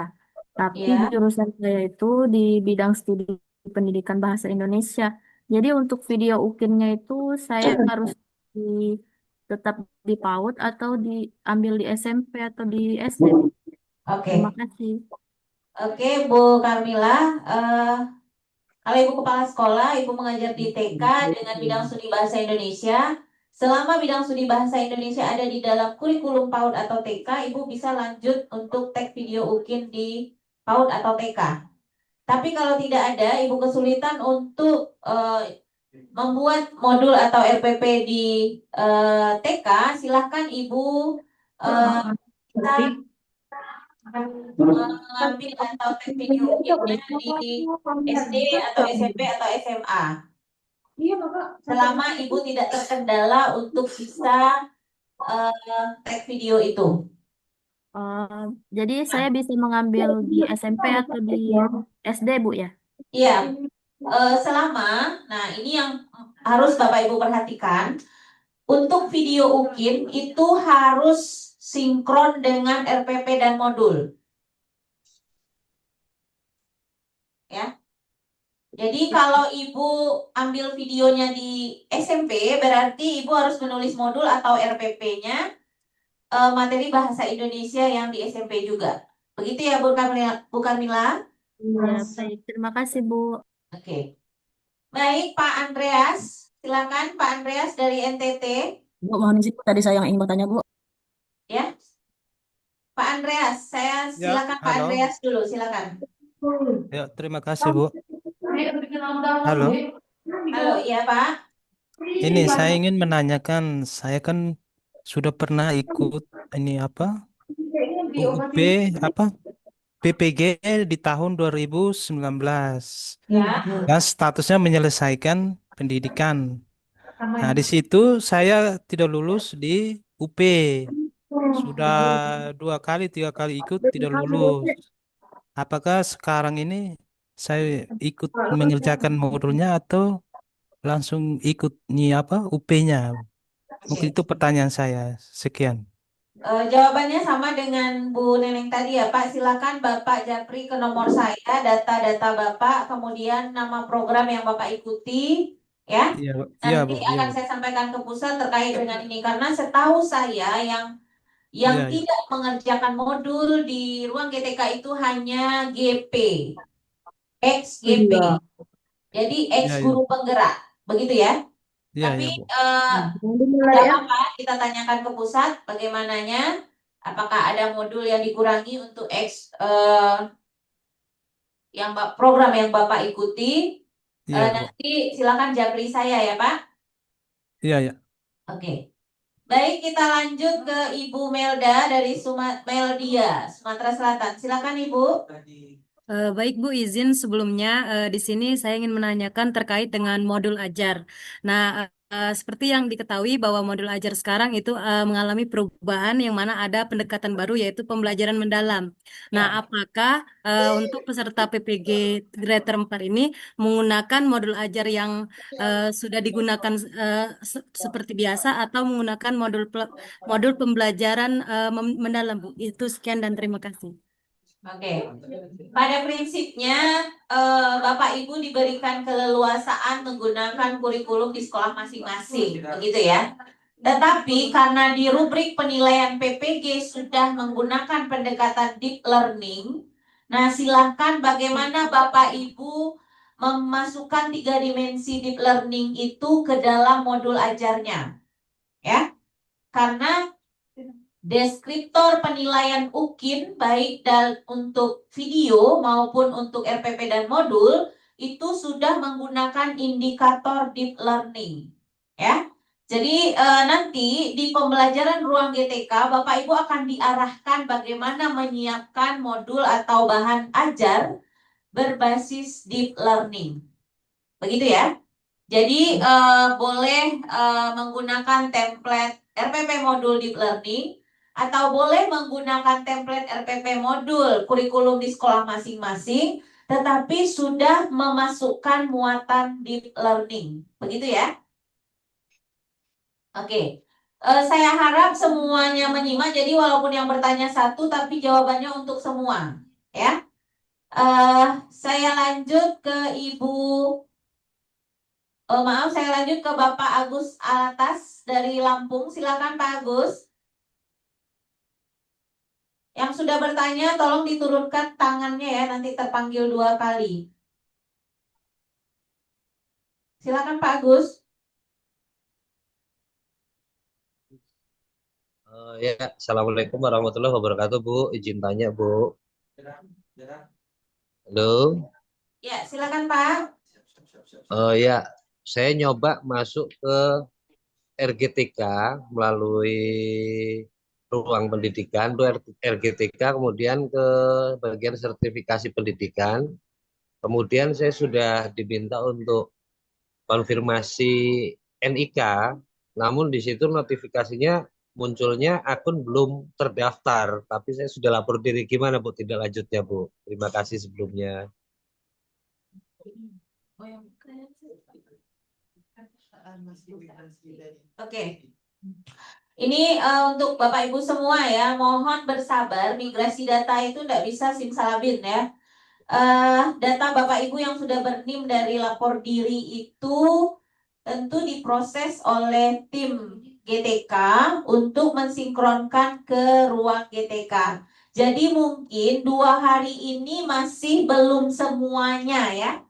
Tapi Ya. jurusan saya itu di bidang studi pendidikan bahasa Indonesia. Jadi untuk video UKIN-nya itu saya harus di, tetap di PAUD atau diambil di SMP atau di SD. Oke. Terima kasih. Oke, Bu Carmila, kalau Ibu Kepala Sekolah, Ibu mengajar di TK dengan bidang studi Bahasa Indonesia. Selama bidang studi Bahasa Indonesia ada di dalam kurikulum PAUD atau TK, Ibu bisa lanjut untuk tag video UKIN di PAUD atau TK. Tapi kalau tidak ada, Ibu kesulitan untuk membuat modul atau RPP di TK, silahkan Ibu kita mengambil atau tag video UKIN-nya di SD atau SMP atau SMA. Selama Ibu tidak terkendala untuk bisa tag video itu. Jadi saya bisa mengambil di SMP atau di SD, Bu ya? Iya, selama, nah ini yang harus Bapak Ibu perhatikan, untuk video UKIN itu harus sinkron dengan RPP dan modul. Ya. Jadi kalau Ibu ambil videonya di SMP, berarti Ibu harus menulis modul atau RPP-nya materi bahasa Indonesia yang di SMP juga. Begitu ya, Bu Carmila? Bu Carmila? Ya, baik. Terima kasih, Bu. Oke. Baik, Pak Andreas. Silakan Pak Andreas dari NTT. Bu, mohon izin tadi saya yang ingin bertanya, Bu. Ya. Pak Andreas, saya Ya, silakan Pak halo. Andreas dulu, silakan. Ya, terima kasih, Bu. Halo. Halo, iya Pak. Ini saya ingin menanyakan, saya kan sudah pernah ikut ini apa? UUP apa? PPG di tahun 2019. Ya. Dan statusnya menyelesaikan pendidikan. Nah, di situ saya tidak lulus di UP. Sudah 2 kali, 3 kali ikut tidak lulus. Apakah sekarang ini saya ikut mengerjakan modulnya atau langsung ikut nih apa UP-nya? Mungkin Oke. itu pertanyaan saya. Sekian. Jawabannya sama dengan Bu Neneng tadi ya Pak. Silakan Bapak japri ke nomor saya data-data Bapak, kemudian nama program yang Bapak ikuti, ya. Iya, iya, Nanti Bu. Iya, akan Bu. saya sampaikan ke pusat terkait dengan ini karena setahu saya yang Iya, iya. tidak mengerjakan modul di ruang GTK itu hanya GP, ex GP. Jadi ex Iya, iya. guru penggerak, begitu ya. Iya, Tapi iya, Bu. tidak apa-apa, kita tanyakan ke pusat bagaimananya, apakah ada modul yang dikurangi untuk yang program yang Bapak ikuti. Iya, Bu. Nanti silakan japri saya ya Pak. Iya, iya. Oke. Baik, kita lanjut ke Ibu Melda dari Meldia, Sumatera Selatan. Silakan Ibu. Baik Bu, izin sebelumnya di sini saya ingin menanyakan terkait dengan modul ajar. Nah, seperti yang diketahui bahwa modul ajar sekarang itu mengalami perubahan yang mana ada pendekatan baru yaitu pembelajaran mendalam. Nah, Ya. apakah untuk peserta PPG grade 4 ini menggunakan modul ajar yang sudah digunakan seperti biasa atau menggunakan modul pembelajaran mendalam Bu? Itu sekian dan terima kasih. Oke. Pada prinsipnya Bapak Ibu diberikan keleluasaan menggunakan kurikulum di sekolah masing-masing, begitu ya. Tetapi karena di rubrik penilaian PPG sudah menggunakan pendekatan deep learning, nah silahkan bagaimana Bapak Ibu memasukkan 3 dimensi deep learning itu ke dalam modul ajarnya, ya. Karena deskriptor penilaian UKIN baik untuk video maupun untuk RPP dan modul itu sudah menggunakan indikator deep learning, ya. Jadi nanti di pembelajaran ruang GTK Bapak Ibu akan diarahkan bagaimana menyiapkan modul atau bahan ajar berbasis deep learning. Begitu ya. Jadi boleh menggunakan template RPP modul deep learning atau boleh menggunakan template RPP modul kurikulum di sekolah masing-masing, tetapi sudah memasukkan muatan deep learning. Begitu ya. Oke. Saya harap semuanya menyimak, jadi walaupun yang bertanya satu, tapi jawabannya untuk semua. Ya. Saya lanjut ke Ibu. Maaf, saya lanjut ke Bapak Agus Alatas dari Lampung. Silakan Pak Agus. Yang sudah bertanya tolong diturunkan tangannya ya, nanti terpanggil 2 kali. Silakan Pak Agus. Ya, Assalamualaikum warahmatullahi wabarakatuh, Bu. Izin tanya, Bu. Halo. Ya, silakan Pak. Ya, saya nyoba masuk ke RGTK melalui ruang pendidikan, RGTK, kemudian ke bagian sertifikasi pendidikan. Kemudian saya sudah diminta untuk konfirmasi NIK, namun di situ notifikasinya munculnya akun belum terdaftar, tapi saya sudah lapor diri. Gimana Bu tindak lanjutnya, Bu? Terima kasih sebelumnya. Oke. Ini untuk Bapak Ibu semua ya, mohon bersabar. Migrasi data itu tidak bisa simsalabim ya. Data Bapak Ibu yang sudah berNIM dari lapor diri itu tentu diproses oleh tim GTK untuk mensinkronkan ke ruang GTK. Jadi mungkin 2 hari ini masih belum semuanya ya.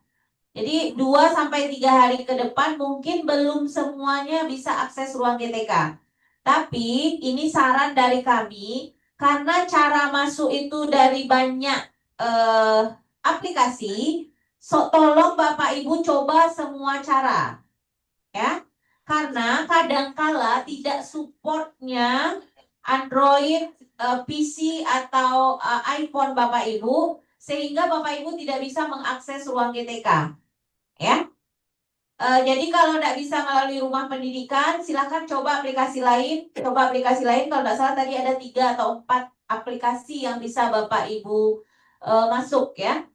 Jadi 2 sampai 3 hari ke depan mungkin belum semuanya bisa akses ruang GTK. Tapi ini saran dari kami, karena cara masuk itu dari banyak aplikasi, tolong Bapak Ibu coba semua cara. Ya. Karena kadangkala tidak supportnya Android, PC atau iPhone Bapak Ibu, sehingga Bapak Ibu tidak bisa mengakses ruang GTK. Ya. Jadi kalau tidak bisa melalui rumah pendidikan, silakan coba aplikasi lain. Coba aplikasi lain, kalau tidak salah tadi ada 3 atau 4 aplikasi yang bisa Bapak Ibu masuk ya.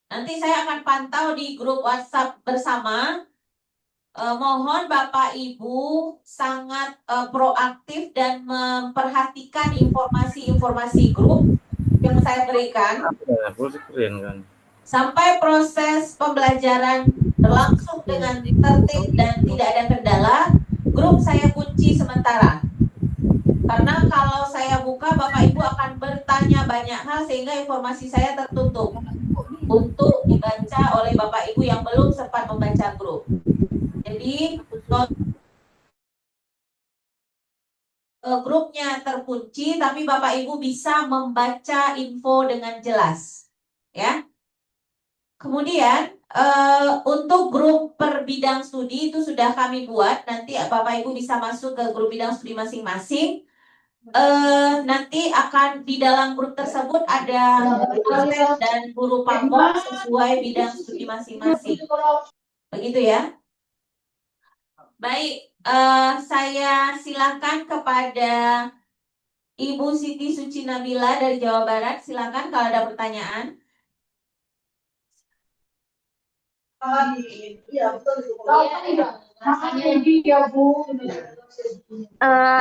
Nanti saya akan pantau di grup WhatsApp bersama. Mohon Bapak Ibu sangat proaktif dan memperhatikan informasi-informasi grup yang saya berikan. Sampai proses pembelajaran berlangsung dengan tertib dan tidak ada kendala, grup saya kunci sementara. Karena kalau saya buka, Bapak Ibu akan bertanya banyak hal sehingga informasi saya tertutup untuk dibaca oleh Bapak Ibu yang belum sempat membaca grup. Jadi grupnya terkunci, tapi Bapak Ibu bisa membaca info dengan jelas, ya. Kemudian untuk grup per bidang studi itu sudah kami buat. Nanti Bapak Ibu bisa masuk ke grup bidang studi masing-masing. Nanti akan di dalam grup tersebut ada dosen dan guru pamong sesuai bidang studi masing-masing. Begitu ya. Baik, saya silakan kepada Ibu Siti Suci Nabila dari Jawa Barat. Silakan kalau ada pertanyaan.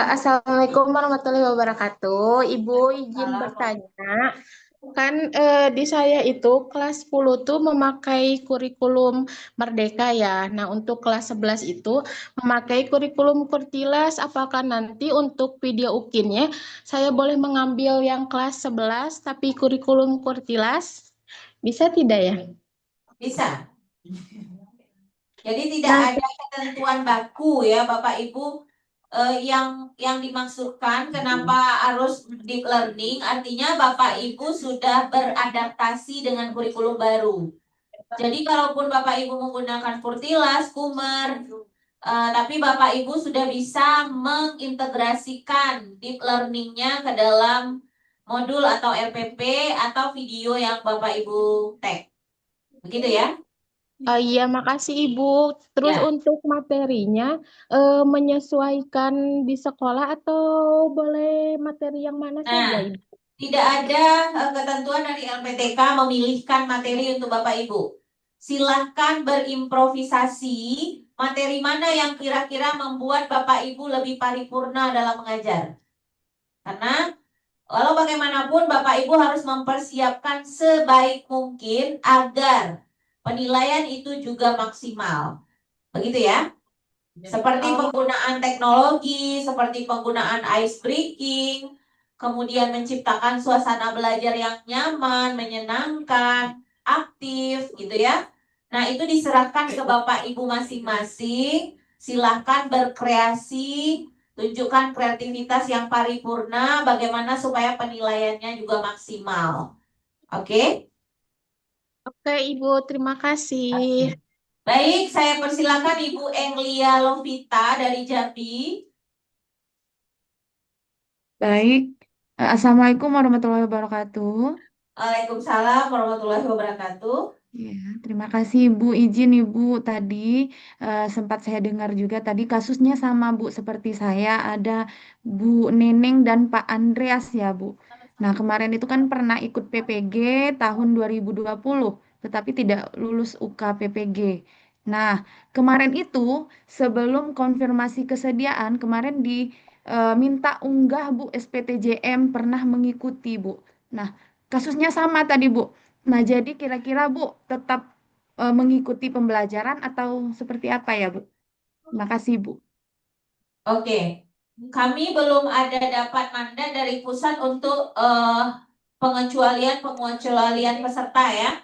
Assalamualaikum warahmatullahi wabarakatuh. Ibu izin bertanya, kan di saya itu kelas 10 tuh memakai kurikulum Merdeka ya. Nah, untuk kelas 11 itu memakai kurikulum Kurtilas. Apakah nanti untuk video UKIN-nya saya boleh mengambil yang kelas 11 tapi kurikulum Kurtilas? Bisa tidak ya? Bisa. Jadi tidak ada ketentuan baku ya Bapak Ibu, yang dimaksudkan kenapa harus deep learning, artinya Bapak Ibu sudah beradaptasi dengan kurikulum baru. Jadi kalaupun Bapak Ibu menggunakan Kurtilas, Kummer, tapi Bapak Ibu sudah bisa mengintegrasikan deep learningnya ke dalam modul atau RPP atau video yang Bapak Ibu tag. Begitu ya? Iya, makasih Ibu. Terus Ya. untuk materinya menyesuaikan di sekolah atau boleh materi yang mana saja, Ibu? Tidak ada ketentuan dari LPTK memilihkan materi untuk Bapak Ibu. Silahkan berimprovisasi materi mana yang kira-kira membuat Bapak Ibu lebih paripurna dalam mengajar. Karena walau bagaimanapun Bapak Ibu harus mempersiapkan sebaik mungkin agar penilaian itu juga maksimal. Begitu ya? Seperti Oh, penggunaan teknologi, seperti penggunaan ice breaking, kemudian menciptakan suasana belajar yang nyaman, menyenangkan, aktif, gitu ya. Nah, itu diserahkan ke Bapak Ibu masing-masing. Silahkan berkreasi, tunjukkan kreativitas yang paripurna, bagaimana supaya penilaiannya juga maksimal. Oke? oke Ibu, terima kasih. Baik, saya persilakan Ibu Englia Lovita dari Jambi. Baik, Assalamualaikum warahmatullahi wabarakatuh. Waalaikumsalam warahmatullahi wabarakatuh. Ya, terima kasih Ibu. Izin Ibu tadi sempat saya dengar juga tadi kasusnya sama Bu seperti saya ada Bu Neneng dan Pak Andreas ya Bu. Nah kemarin itu kan pernah ikut PPG tahun 2020 tetapi tidak lulus UK PPG. Nah kemarin itu sebelum konfirmasi kesediaan kemarin diminta unggah Bu SPTJM pernah mengikuti Bu. Nah kasusnya sama tadi Bu. Nah, jadi kira-kira Bu tetap mengikuti pembelajaran atau seperti apa ya, Bu? Terima kasih, Bu. Oke, kami belum ada dapat mandat dari pusat untuk pengecualian peserta ya.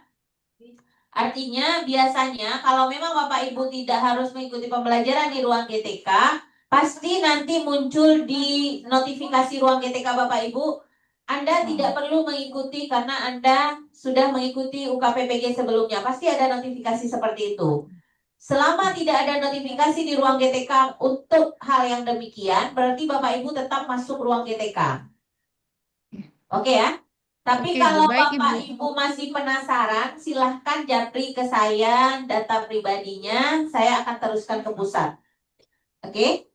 Artinya biasanya kalau memang Bapak Ibu tidak harus mengikuti pembelajaran di ruang GTK, pasti nanti muncul di notifikasi ruang GTK Bapak Ibu, Anda tidak perlu mengikuti karena Anda sudah mengikuti UKPPG sebelumnya. Pasti ada notifikasi seperti itu. Selama tidak ada notifikasi di ruang GTK untuk hal yang demikian, berarti Bapak Ibu tetap masuk ruang GTK. Oke ya? Tapi Oke, Bu. kalau Baik, Bapak Ibu. Ibu masih penasaran, silahkan japri ke saya data pribadinya, saya akan teruskan ke pusat. Oke?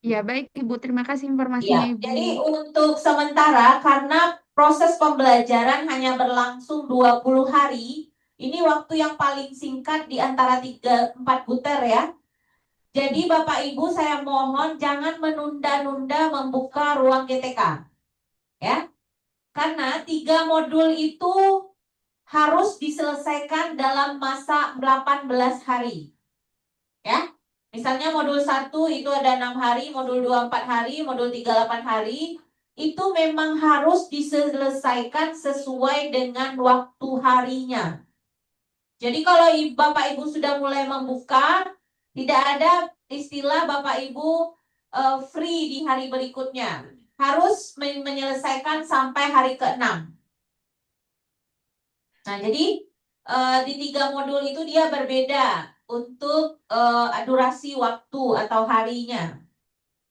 Ya, baik, Ibu. Terima kasih informasinya, Ya, Ibu. jadi untuk sementara karena proses pembelajaran hanya berlangsung 20 hari, ini waktu yang paling singkat di antara 3-4 buter ya. Jadi Bapak Ibu saya mohon jangan menunda-nunda membuka ruang GTK. Ya, karena 3 modul itu harus diselesaikan dalam masa 18 hari. Ya. Misalnya modul 1 itu ada 6 hari, modul 2 4 hari, modul 3 8 hari. Itu memang harus diselesaikan sesuai dengan waktu harinya. Jadi kalau Bapak Ibu sudah mulai membuka, tidak ada istilah Bapak Ibu free di hari berikutnya. Harus menyelesaikan sampai hari ke-6. Nah, jadi di 3 modul itu dia berbeda untuk durasi waktu atau harinya.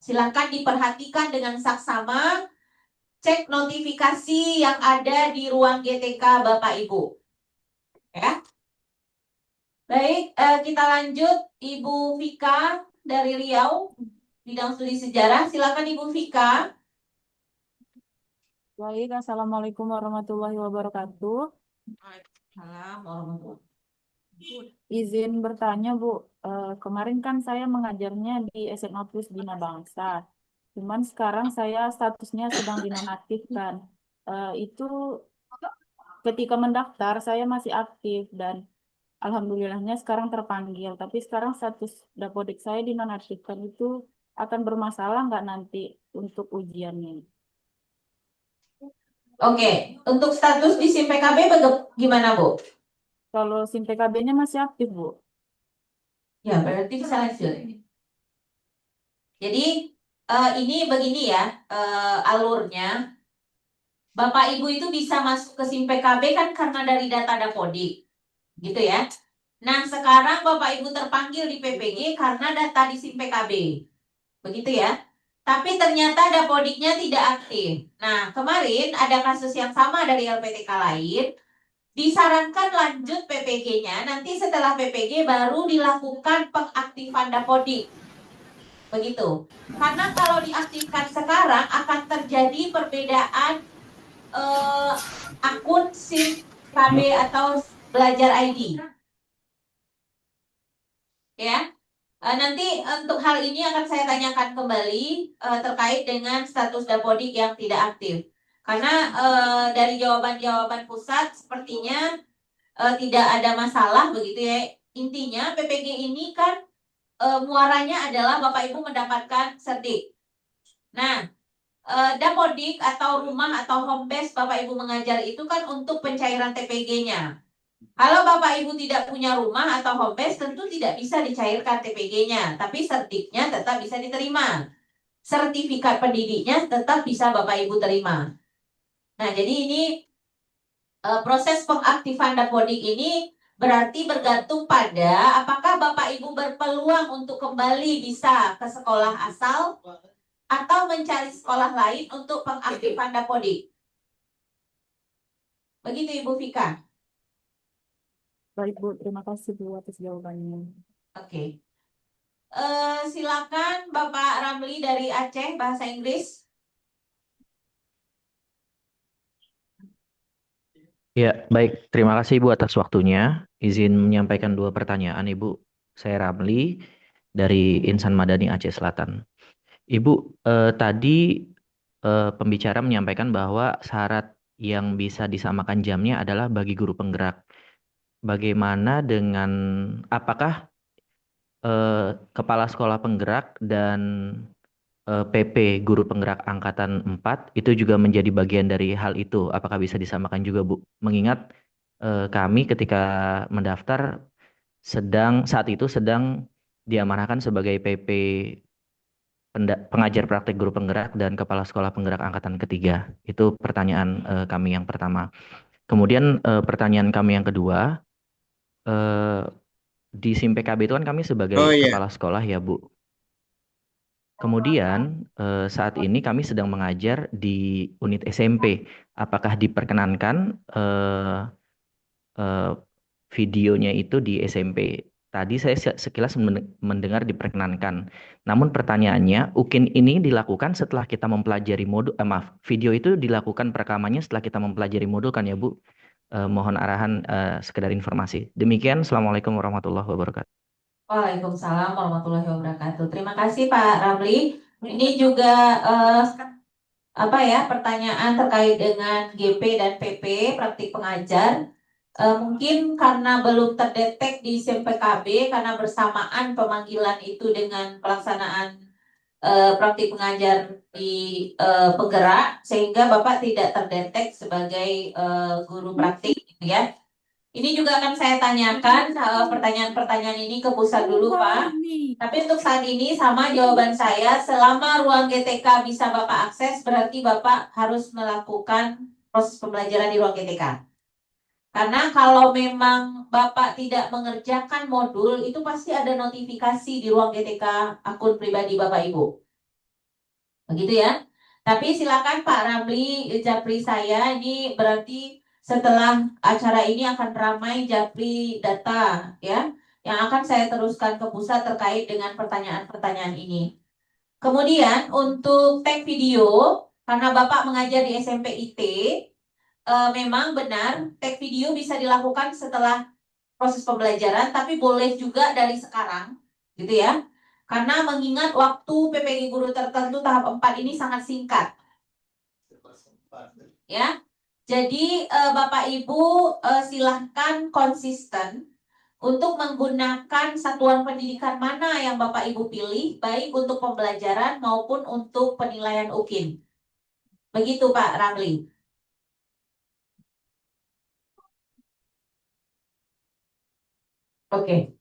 Silakan diperhatikan dengan saksama, cek notifikasi yang ada di ruang GTK Bapak Ibu. Ya. Baik, kita lanjut Ibu Vika dari Riau, bidang studi sejarah. Silakan Ibu Vika. Baik, Assalamualaikum warahmatullahi wabarakatuh. Waalaikumsalam warahmatullahi. Izin bertanya, Bu. Kemarin kan saya mengajarnya di SMA Plus Bina Bangsa. Cuman sekarang saya statusnya sedang dinonaktifkan. Itu ketika mendaftar saya masih aktif dan alhamdulillahnya sekarang terpanggil. Tapi sekarang status dapodik saya dinonaktifkan itu akan bermasalah nggak nanti untuk ujiannya? Oke, untuk status di SIM PKB gimana, Bu? Kalau SIM PKB-nya masih aktif, Bu. Ya, berarti bisa lanjut. Jadi ini begini ya alurnya. Bapak Ibu itu bisa masuk ke SIM PKB kan karena dari data Dapodik. Gitu ya. Nah, sekarang Bapak Ibu terpanggil di PPG karena data di SIM PKB. Begitu ya. Tapi ternyata Dapodiknya tidak aktif. Nah, kemarin ada kasus yang sama dari LPTK lain. Disarankan lanjut PPG-nya, nanti setelah PPG baru dilakukan pengaktifan Dapodik. Begitu. Karena kalau diaktifkan sekarang akan terjadi perbedaan akun SIM KB atau belajar ID. Ya. Nanti untuk hal ini akan saya tanyakan kembali terkait dengan status Dapodik yang tidak aktif. Karena dari jawaban-jawaban pusat sepertinya tidak ada masalah begitu ya. Intinya PPG ini kan muaranya adalah Bapak Ibu mendapatkan serdik. Nah, dapodik atau rumah atau home base Bapak Ibu mengajar itu kan untuk pencairan TPG-nya. Kalau Bapak Ibu tidak punya rumah atau home base, tentu tidak bisa dicairkan TPG-nya, tapi serdiknya tetap bisa diterima. Sertifikat pendidiknya tetap bisa Bapak Ibu terima. Nah, jadi ini proses pengaktifan dapodik ini berarti bergantung pada apakah Bapak Ibu berpeluang untuk kembali bisa ke sekolah asal atau mencari sekolah lain untuk pengaktifan dapodik. Begitu Ibu Vika. Baik Bu, terima kasih Bu atas jawabannya. Oke. Silakan Bapak Ramli dari Aceh, bahasa Inggris. Ya, baik. Terima kasih Ibu atas waktunya. Izin menyampaikan 2 pertanyaan, Ibu. Saya Ramli dari Insan Madani Aceh Selatan. Ibu, tadi pembicara menyampaikan bahwa syarat yang bisa disamakan jamnya adalah bagi guru penggerak. Bagaimana dengan apakah kepala sekolah penggerak dan PP guru penggerak angkatan 4 itu juga menjadi bagian dari hal itu? Apakah bisa disamakan juga, Bu? Mengingat kami ketika mendaftar saat itu sedang diamanahkan sebagai PP pengajar praktek guru penggerak dan kepala sekolah penggerak angkatan ketiga. Itu pertanyaan kami yang pertama. Kemudian pertanyaan kami yang kedua, di SIM PKB itu kan kami sebagai kepala sekolah ya Bu. Kemudian saat ini kami sedang mengajar di unit SMP. Apakah diperkenankan videonya itu di SMP? Tadi saya sekilas mendengar diperkenankan. Namun pertanyaannya, UKIN ini dilakukan setelah kita mempelajari modul, video itu dilakukan perekamannya setelah kita mempelajari modul kan ya Bu? Mohon arahan sekedar informasi. Demikian, Assalamualaikum warahmatullahi wabarakatuh. Waalaikumsalam warahmatullahi wabarakatuh. Terima kasih Pak Ramli. Ini juga pertanyaan terkait dengan GP dan PP praktik pengajar. Mungkin karena belum terdetek di SIM PKB karena bersamaan pemanggilan itu dengan pelaksanaan praktik pengajar di penggerak sehingga Bapak tidak terdetek sebagai guru praktik gitu ya. Ini juga akan saya tanyakan pertanyaan-pertanyaan ini ke pusat dulu Pak. Tapi untuk saat ini sama jawaban saya, selama ruang GTK bisa Bapak akses berarti Bapak harus melakukan proses pembelajaran di ruang GTK. Karena kalau memang Bapak tidak mengerjakan modul, itu pasti ada notifikasi di ruang GTK akun pribadi Bapak Ibu. Begitu ya. Tapi silakan Pak Ramli, Japri saya ini berarti setelah acara ini akan ramai Japri data ya, yang akan saya teruskan ke pusat terkait dengan pertanyaan-pertanyaan ini. Kemudian untuk tag video, karena Bapak mengajar di SMP IT, memang benar tag video bisa dilakukan setelah proses pembelajaran, tapi boleh juga dari sekarang, gitu ya. Karena mengingat waktu PPG guru tertentu tahap 4 ini sangat singkat. Ya. Jadi Bapak Ibu silahkan konsisten untuk menggunakan satuan pendidikan mana yang Bapak Ibu pilih, baik untuk pembelajaran maupun untuk penilaian UKIN. Begitu Pak Ramli. Oke.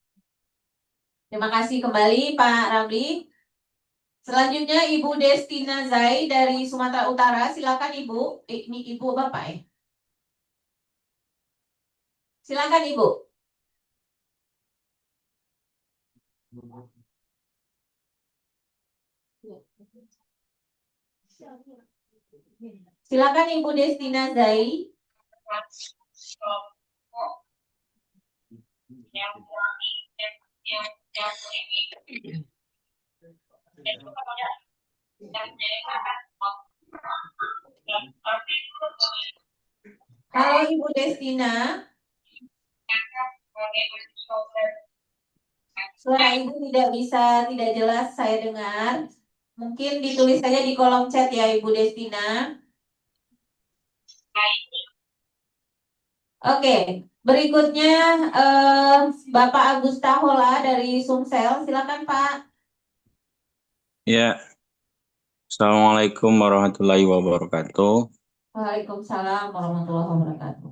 Terima kasih kembali Pak Ramli. Selanjutnya Ibu Destina Zai dari Sumatera Utara. Silakan Ibu. Ini Ibu Bapak ya. Silakan Ibu. Silakan Ibu Destina Zai. Halo Ibu Destina. Suara Ibu tidak jelas saya dengar. Mungkin ditulis saja di kolom chat ya Ibu Destina. Oke, Berikutnya Bapak Agus Tahola dari Sumsel, silakan Pak. Ya, Assalamualaikum warahmatullahi wabarakatuh. Waalaikumsalam warahmatullahi wabarakatuh.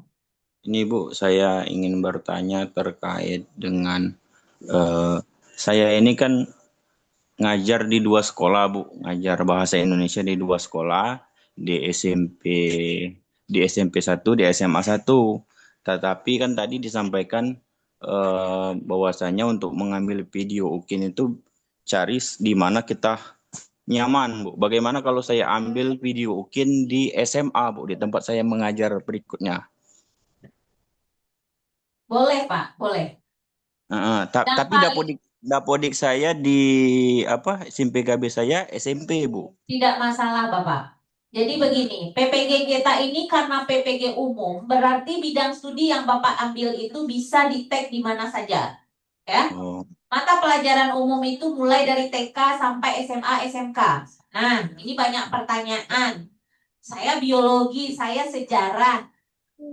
Ini Bu, saya ingin bertanya terkait dengan saya ini kan ngajar di 2 sekolah Bu, ngajar bahasa Indonesia di 2 sekolah, di SMP 1, di SMA 1. Tetapi kan tadi disampaikan bahwasanya untuk mengambil video UKIN itu cari di mana kita nyaman, Bu. Bagaimana kalau saya ambil video UKIN di SMA, Bu, di tempat saya mengajar berikutnya? Boleh Pak, boleh. Yang Tapi paling dapodik saya di SMP KB saya SMP, Bu. tidak masalah Bapak. Jadi begini, PPG kita ini karena PPG umum, berarti bidang studi yang Bapak ambil itu bisa di-tag di mana saja. Ya. Oh, Mata pelajaran umum itu mulai dari TK sampai SMA, SMK. Nah, ini banyak pertanyaan. Saya biologi, saya sejarah.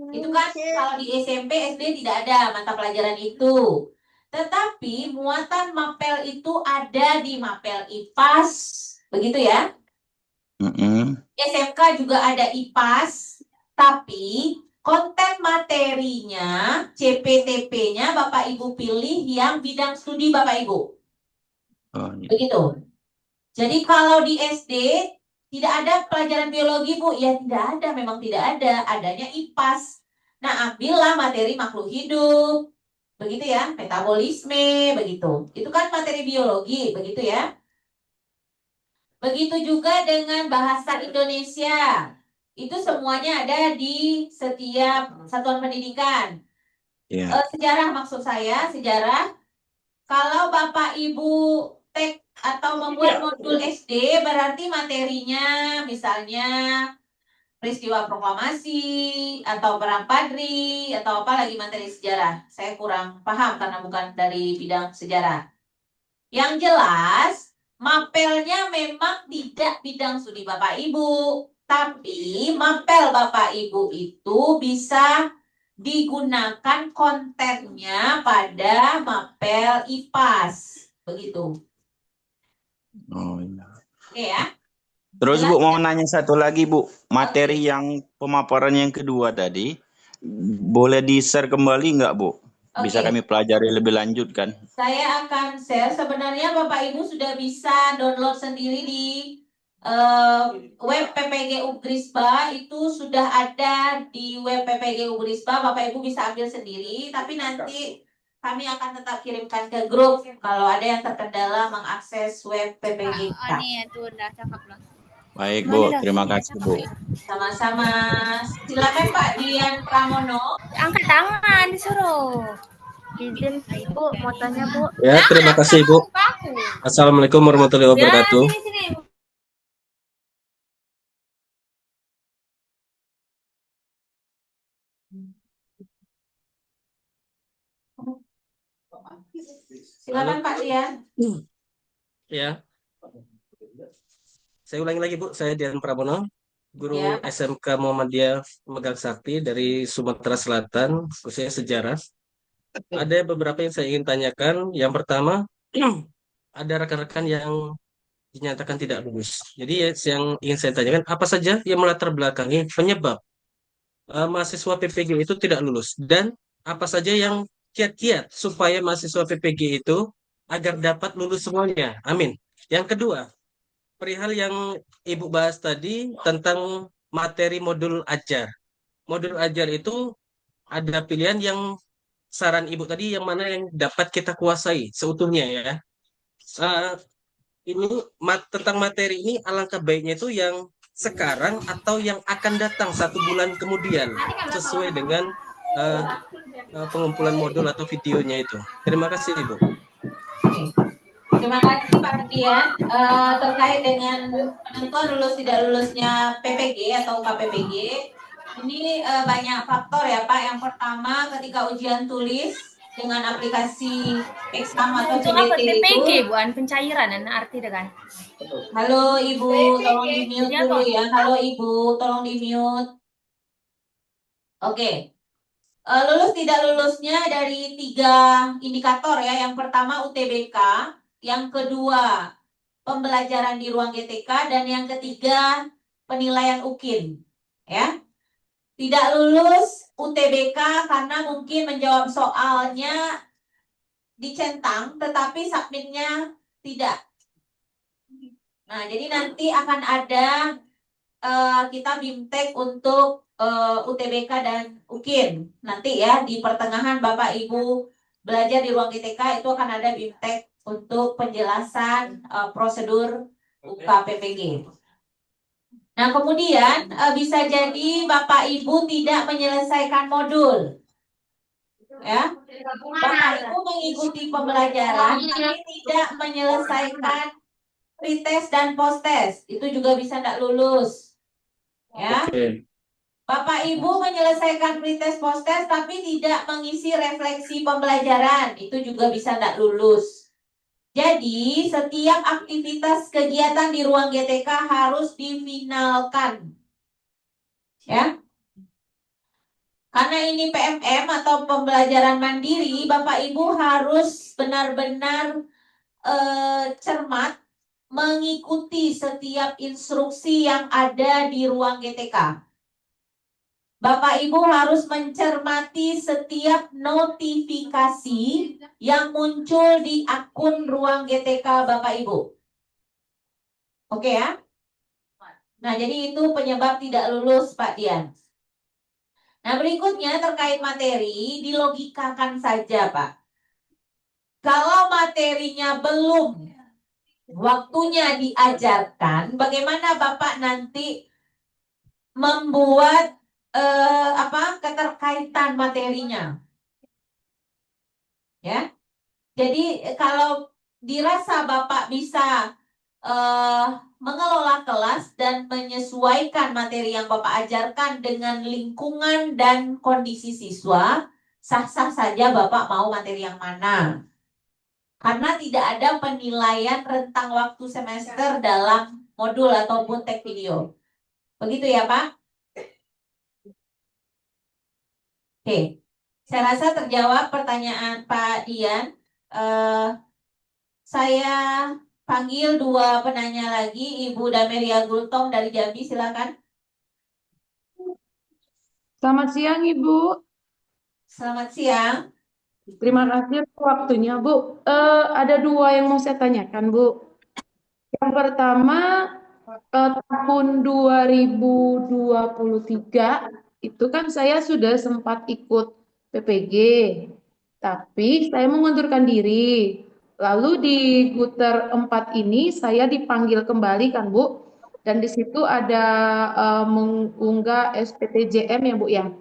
Itu kan kalau di SMP, SD tidak ada mata pelajaran itu. Tetapi muatan mapel itu ada di mapel IPAS, begitu ya. SMK juga ada IPAS, tapi konten materinya, CPTP-nya Bapak Ibu pilih yang bidang studi Bapak Ibu. Begitu. Jadi kalau di SD tidak ada pelajaran biologi Bu, ya tidak ada, memang tidak ada, adanya IPAS. Nah, ambillah materi makhluk hidup, begitu ya, metabolisme, begitu. Itu kan materi biologi, begitu ya. Begitu juga dengan bahasa Indonesia. Itu semuanya ada di setiap satuan pendidikan. Sejarah maksud saya, sejarah. Kalau Bapak Ibu tek atau membuat modul SD, berarti materinya misalnya peristiwa proklamasi, atau perang Padri, atau apa lagi materi sejarah. Saya kurang paham karena bukan dari bidang sejarah. Yang jelas, mapelnya memang tidak bidang studi Bapak Ibu, tapi mapel Bapak Ibu itu bisa digunakan kontennya pada mapel IPAS, begitu. Oh iya. Oke ya. Terus Bu, mau nanya satu lagi Bu, materi yang pemaparan yang kedua tadi, boleh di-share kembali nggak Bu? Bisa kami pelajari lebih lanjut kan? Saya akan share, sebenarnya Bapak Ibu sudah bisa download sendiri di web PPG Ugrisba, itu sudah ada di web PPG Ugrisba, Bapak Ibu bisa ambil sendiri, tapi nanti kami akan tetap kirimkan ke grup kalau ada yang terkendala mengakses web PPG kita. Baik Bu, terima kasih Bu. Sama-sama. Silakan Pak Dian Pramono. Angkat tangan disuruh. Izin Bu, mau tanya Bu. Ya, terima kasih Bu. Assalamualaikum warahmatullahi wabarakatuh. Sini. Silakan Pak Dian. Ya. Saya ulangi lagi Bu, saya Dian Pramono, guru SMK Muhammadiyah Megang Sakti dari Sumatera Selatan, khususnya sejarah. Ada beberapa yang saya ingin tanyakan. Yang pertama, ada rekan-rekan yang dinyatakan tidak lulus. Jadi yang ingin saya tanyakan, apa saja yang melatar belakangi penyebab mahasiswa PPG itu tidak lulus, dan apa saja yang kiat-kiat supaya mahasiswa PPG itu agar dapat lulus semuanya. Amin. Yang kedua, perihal yang Ibu bahas tadi tentang materi modul ajar. Modul ajar itu ada pilihan yang saran Ibu tadi yang mana yang dapat kita kuasai seutuhnya ya. Ini tentang materi ini alangkah baiknya itu yang sekarang atau yang akan datang 1 bulan kemudian sesuai dengan pengumpulan modul atau videonya itu. Terima kasih Ibu. Terima kasih Pak Dian. Terkait dengan penentuan lulus tidak lulusnya PPG atau KPPG, ini banyak faktor ya Pak. Yang pertama ketika ujian tulis dengan aplikasi exam atau CBT itu. PPG bukan pencairan, arti kan. Halo Ibu, tolong di mute dulu ya. Halo Ibu, tolong di mute. Oke. Lulus tidak lulusnya dari 3 indikator ya. Yang pertama UTBK, yang kedua pembelajaran di ruang GTK, dan yang ketiga penilaian UKIN. Ya, tidak lulus UTBK karena mungkin menjawab soalnya dicentang, tetapi submitnya tidak. Nah, jadi nanti akan ada kita BIMTEK untuk UTBK dan UKIN. Nanti ya di pertengahan Bapak Ibu belajar di ruang GTK itu akan ada BIMTEK untuk penjelasan prosedur UKPPG. Nah, kemudian bisa jadi Bapak Ibu tidak menyelesaikan modul. Ya, Bapak Ibu mengikuti pembelajaran tapi tidak menyelesaikan pretest dan posttest, itu juga bisa tidak lulus. Ya, Oke. Bapak Ibu menyelesaikan pretest posttest tapi tidak mengisi refleksi pembelajaran, itu juga bisa tidak lulus. Jadi setiap aktivitas kegiatan di ruang GTK harus difinalkan. Ya. Karena ini PMM atau pembelajaran mandiri, Bapak Ibu harus benar-benar cermat mengikuti setiap instruksi yang ada di ruang GTK. Bapak Ibu harus mencermati setiap notifikasi yang muncul di akun ruang GTK Bapak Ibu. Oke ya? Nah, jadi itu penyebab tidak lulus Pak Dian. Nah, berikutnya terkait materi, dilogikakan saja Pak. Kalau materinya belum waktunya diajarkan, bagaimana Bapak nanti membuat keterkaitan materinya? Ya. Jadi kalau dirasa Bapak bisa mengelola kelas dan menyesuaikan materi yang Bapak ajarkan dengan lingkungan dan kondisi siswa, sah-sah saja Bapak mau materi yang mana. Karena tidak ada penilaian rentang waktu semester dalam modul ataupun tag video. Begitu ya Pak? Oke, saya rasa terjawab pertanyaan Pak Dian. Saya panggil 2 penanya lagi, Ibu Dameria Gultom dari Jambi, silakan. Selamat siang, Ibu. Selamat siang. Terima kasih atas waktunya, Bu. Ada 2 yang mau saya tanyakan, Bu. Yang pertama, tahun 2023 itu kan saya sudah sempat ikut PPG, tapi saya mengundurkan diri. Lalu di Guter 4 ini saya dipanggil kembali kan, Bu. Dan di situ ada mengunggah SPTJM ya, Bu ya.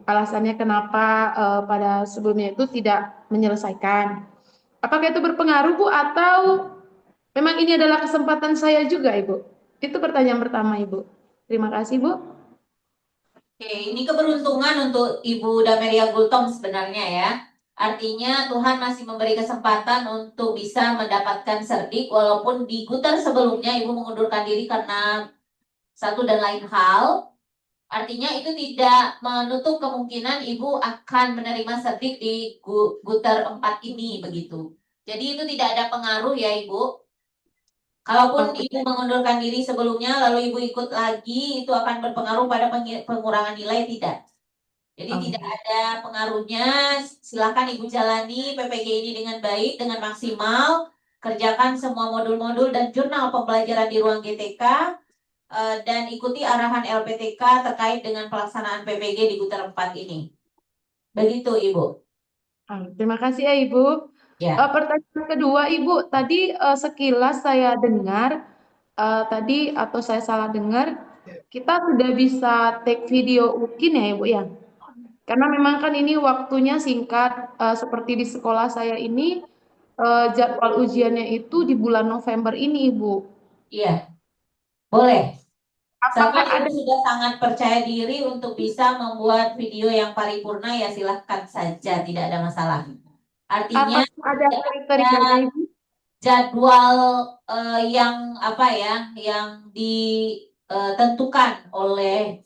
Alasannya kenapa pada sebelumnya itu tidak menyelesaikan. Apakah itu berpengaruh, Bu, atau memang ini adalah kesempatan saya juga, Ibu? Itu pertanyaan pertama, Ibu. Terima kasih, Bu. Oke, ini keberuntungan untuk Ibu Dameria Gultom sebenarnya ya. Artinya Tuhan masih memberi kesempatan untuk bisa mendapatkan serdik walaupun di Guter sebelumnya Ibu mengundurkan diri karena satu dan lain hal. Artinya itu tidak menutup kemungkinan Ibu akan menerima serdik di Guter 4 ini begitu. Jadi itu tidak ada pengaruh ya Ibu. Kalaupun Ibu mengundurkan diri sebelumnya lalu Ibu ikut lagi, itu akan berpengaruh pada pengurangan nilai, tidak. Jadi tidak ada pengaruhnya. Silakan Ibu jalani PPG ini dengan baik, dengan maksimal. Kerjakan semua modul-modul dan jurnal pembelajaran di ruang GTK. Dan ikuti arahan LPTK terkait dengan pelaksanaan PPG di Guter 4 ini. Begitu Ibu. Terima kasih ya Ibu. Ya. Pertanyaan kedua Ibu, tadi sekilas saya dengar tadi atau saya salah dengar, kita sudah bisa take video UKIN ya Ibu ya. Karena memang kan ini waktunya singkat, seperti di sekolah saya ini jadwal ujiannya itu di bulan November ini Ibu. Iya, boleh. Apakah Sama Ibu ada sudah sangat percaya diri untuk bisa membuat video yang paripurna, ya silahkan saja, tidak ada masalah. Artinya apakah ada kriterianya Ibu? jadwal yang yang ditentukan oleh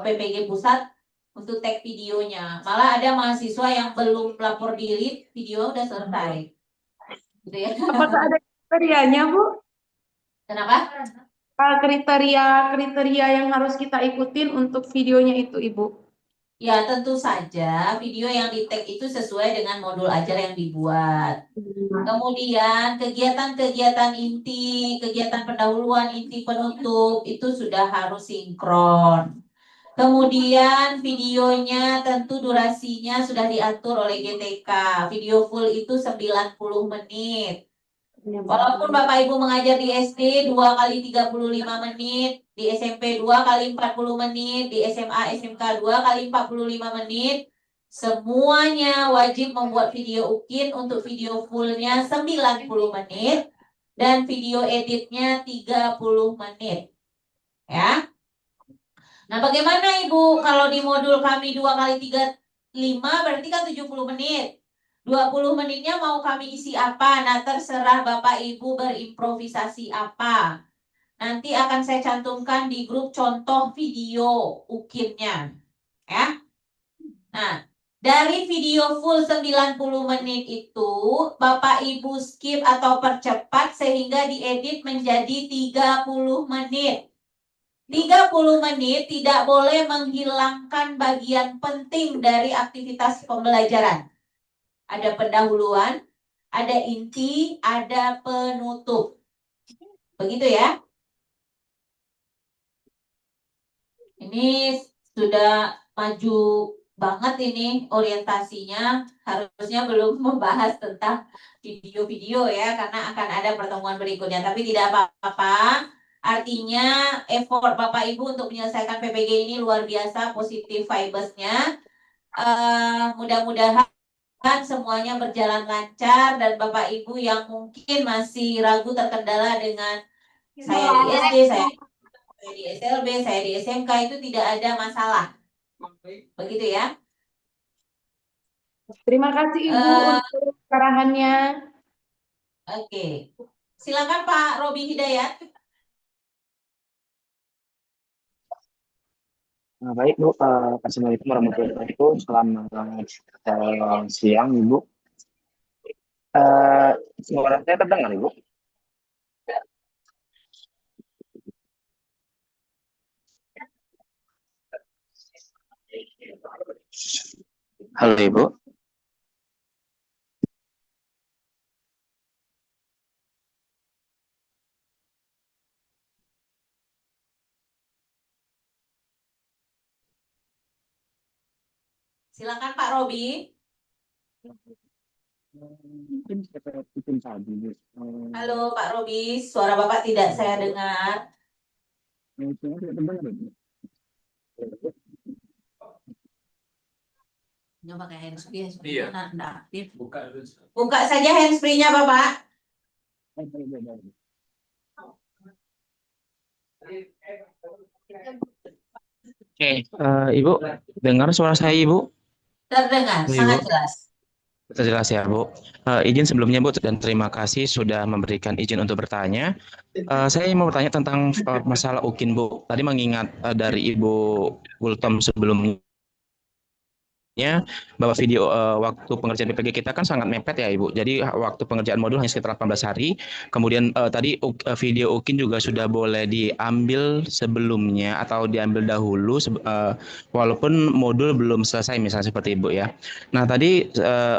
PPG pusat untuk tag videonya. Malah ada mahasiswa yang belum lapor diri, video udah selesai. Gitu ya. Apakah ada kriterianya, Bu? Kenapa? Kriteria yang harus kita ikutin untuk videonya itu, Ibu? Ya, tentu saja video yang di-tag itu sesuai dengan modul ajar yang dibuat. Kemudian kegiatan-kegiatan inti, kegiatan pendahuluan, inti, penutup itu sudah harus sinkron. Kemudian videonya tentu durasinya sudah diatur oleh GTK. Video full itu 90 menit. Walaupun Bapak Ibu mengajar di SD 2 kali 35 menit, di SMP 2 kali 40 menit, di SMA SMK 2 kali 45 menit, semuanya wajib membuat video UKIN untuk video fullnya 90 menit dan video editnya 30 menit. Ya. Nah, bagaimana Ibu kalau di modul kami 2 kali 35 berarti kan 70 menit. 20 menitnya mau kami isi apa? Nah, terserah Bapak Ibu berimprovisasi apa. Nanti akan saya cantumkan di grup contoh video UKIN-nya. Ya. Nah, dari video full 90 menit itu, Bapak Ibu skip atau percepat sehingga diedit menjadi 30 menit. 30 menit tidak boleh menghilangkan bagian penting dari aktivitas pembelajaran. Ada pendahuluan, ada inti, ada penutup. Begitu ya. Ini sudah maju banget ini orientasinya. Harusnya belum membahas tentang video-video ya, karena akan ada pertemuan berikutnya. Tapi tidak apa-apa. Artinya effort Bapak Ibu untuk menyelesaikan PPG ini luar biasa, positif vibes-nya. Mudah-mudahan semuanya berjalan lancar dan Bapak Ibu yang mungkin masih ragu terkendala dengan saya di SD, saya di SLB, saya di SMK itu tidak ada masalah. Begitu ya. Terima kasih Ibu untuk arahannya. Oke. Silakan Pak Robi Hidayat. Nah, baik Bu, Assalamualaikum warahmatullahi wabarakatuh. Selamat siang Ibu. Suara saya terdengar Ibu? Halo Ibu. Silakan Pak Robi. Halo Pak Robi, suara Bapak tidak saya dengar. Coba pakai handsfree, Iya. Nah, aktif. Buka saja handsfree-nya Bapak. Oke, Ibu, dengar suara saya Ibu? Terdengar, Ibu. sangat jelas. Jelas ya Bu. Izin sebelumnya Bu dan terima kasih sudah memberikan izin untuk bertanya. Saya mau bertanya tentang masalah UKIN Bu. Tadi mengingat dari Ibu Gultom sebelumnya bahwa video waktu pengerjaan PPG kita kan sangat mepet ya Ibu. Jadi waktu pengerjaan modul hanya sekitar 18 hari. Kemudian tadi video UKIN juga sudah boleh diambil sebelumnya atau diambil dahulu walaupun modul belum selesai misalnya seperti Ibu ya. Nah tadi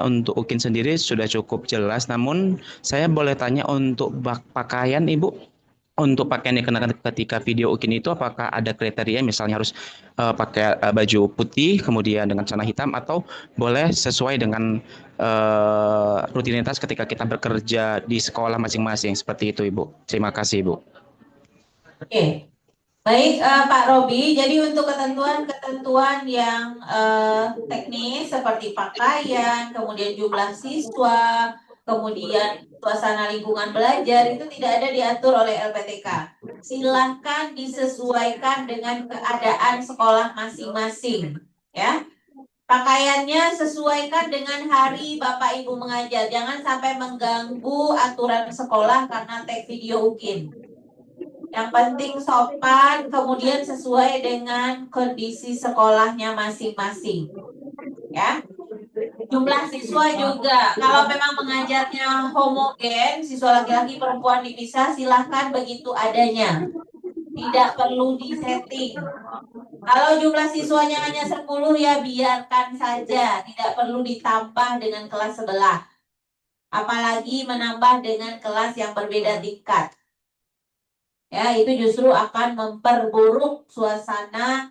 untuk UKIN sendiri sudah cukup jelas. Namun saya boleh tanya untuk pakaian Ibu. Untuk pakaian yang dikenakan ketika video UKIN itu apakah ada kriteria misalnya harus pakai baju putih kemudian dengan celana hitam atau boleh sesuai dengan rutinitas ketika kita bekerja di sekolah masing-masing seperti itu Ibu. Terima kasih Ibu. Oke. Baik Pak Robi, jadi untuk ketentuan-ketentuan yang teknis seperti pakaian, kemudian jumlah siswa, kemudian suasana lingkungan belajar itu tidak ada diatur oleh LPTK. Silahkan disesuaikan dengan keadaan sekolah masing-masing, ya. Pakaiannya sesuaikan dengan hari Bapak Ibu mengajar. Jangan sampai mengganggu aturan sekolah karena tag video UKIN. Yang penting sopan, kemudian sesuai dengan kondisi sekolahnya masing-masing. Ya. Jumlah siswa juga, kalau memang mengajarnya homogen, siswa laki-laki perempuan dipisah, silahkan begitu adanya. Tidak perlu disetting. Kalau jumlah siswanya hanya 10 ya biarkan saja, tidak perlu ditambah dengan kelas sebelah. Apalagi menambah dengan kelas yang berbeda tingkat. Ya, itu justru akan memperburuk suasana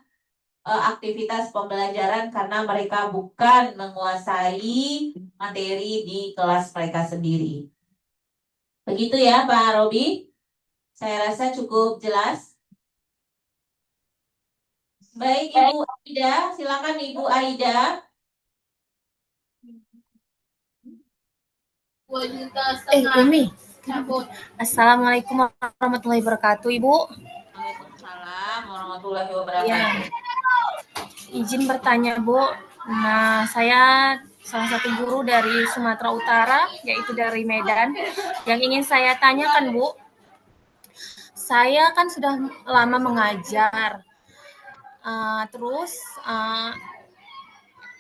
aktivitas pembelajaran karena mereka bukan menguasai materi di kelas mereka sendiri. Begitu ya Pak Robi? Saya rasa cukup jelas. Baik Ibu Aida, silakan Ibu Aida. Umi. Assalamualaikum warahmatullahi wabarakatuh, Ibu. Waalaikumsalam warahmatullahi Ya, wabarakatuh. izin bertanya, Bu. Nah, saya salah satu guru dari Sumatera Utara, yaitu dari Medan. Yang ingin saya tanyakan, Bu, saya kan sudah lama mengajar. Terus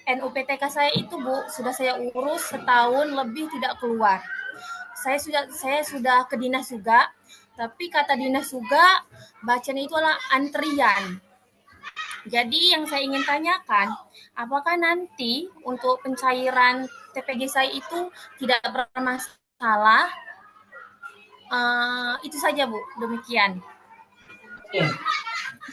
NUPTK saya itu, Bu, sudah saya urus setahun lebih tidak keluar. Saya sudah ke dinas juga, tapi kata dinas juga bacanya itu adalah antrian. Jadi yang saya ingin tanyakan, apakah nanti untuk pencairan TPG saya itu tidak bermasalah? Itu saja, Bu. Demikian. Oke.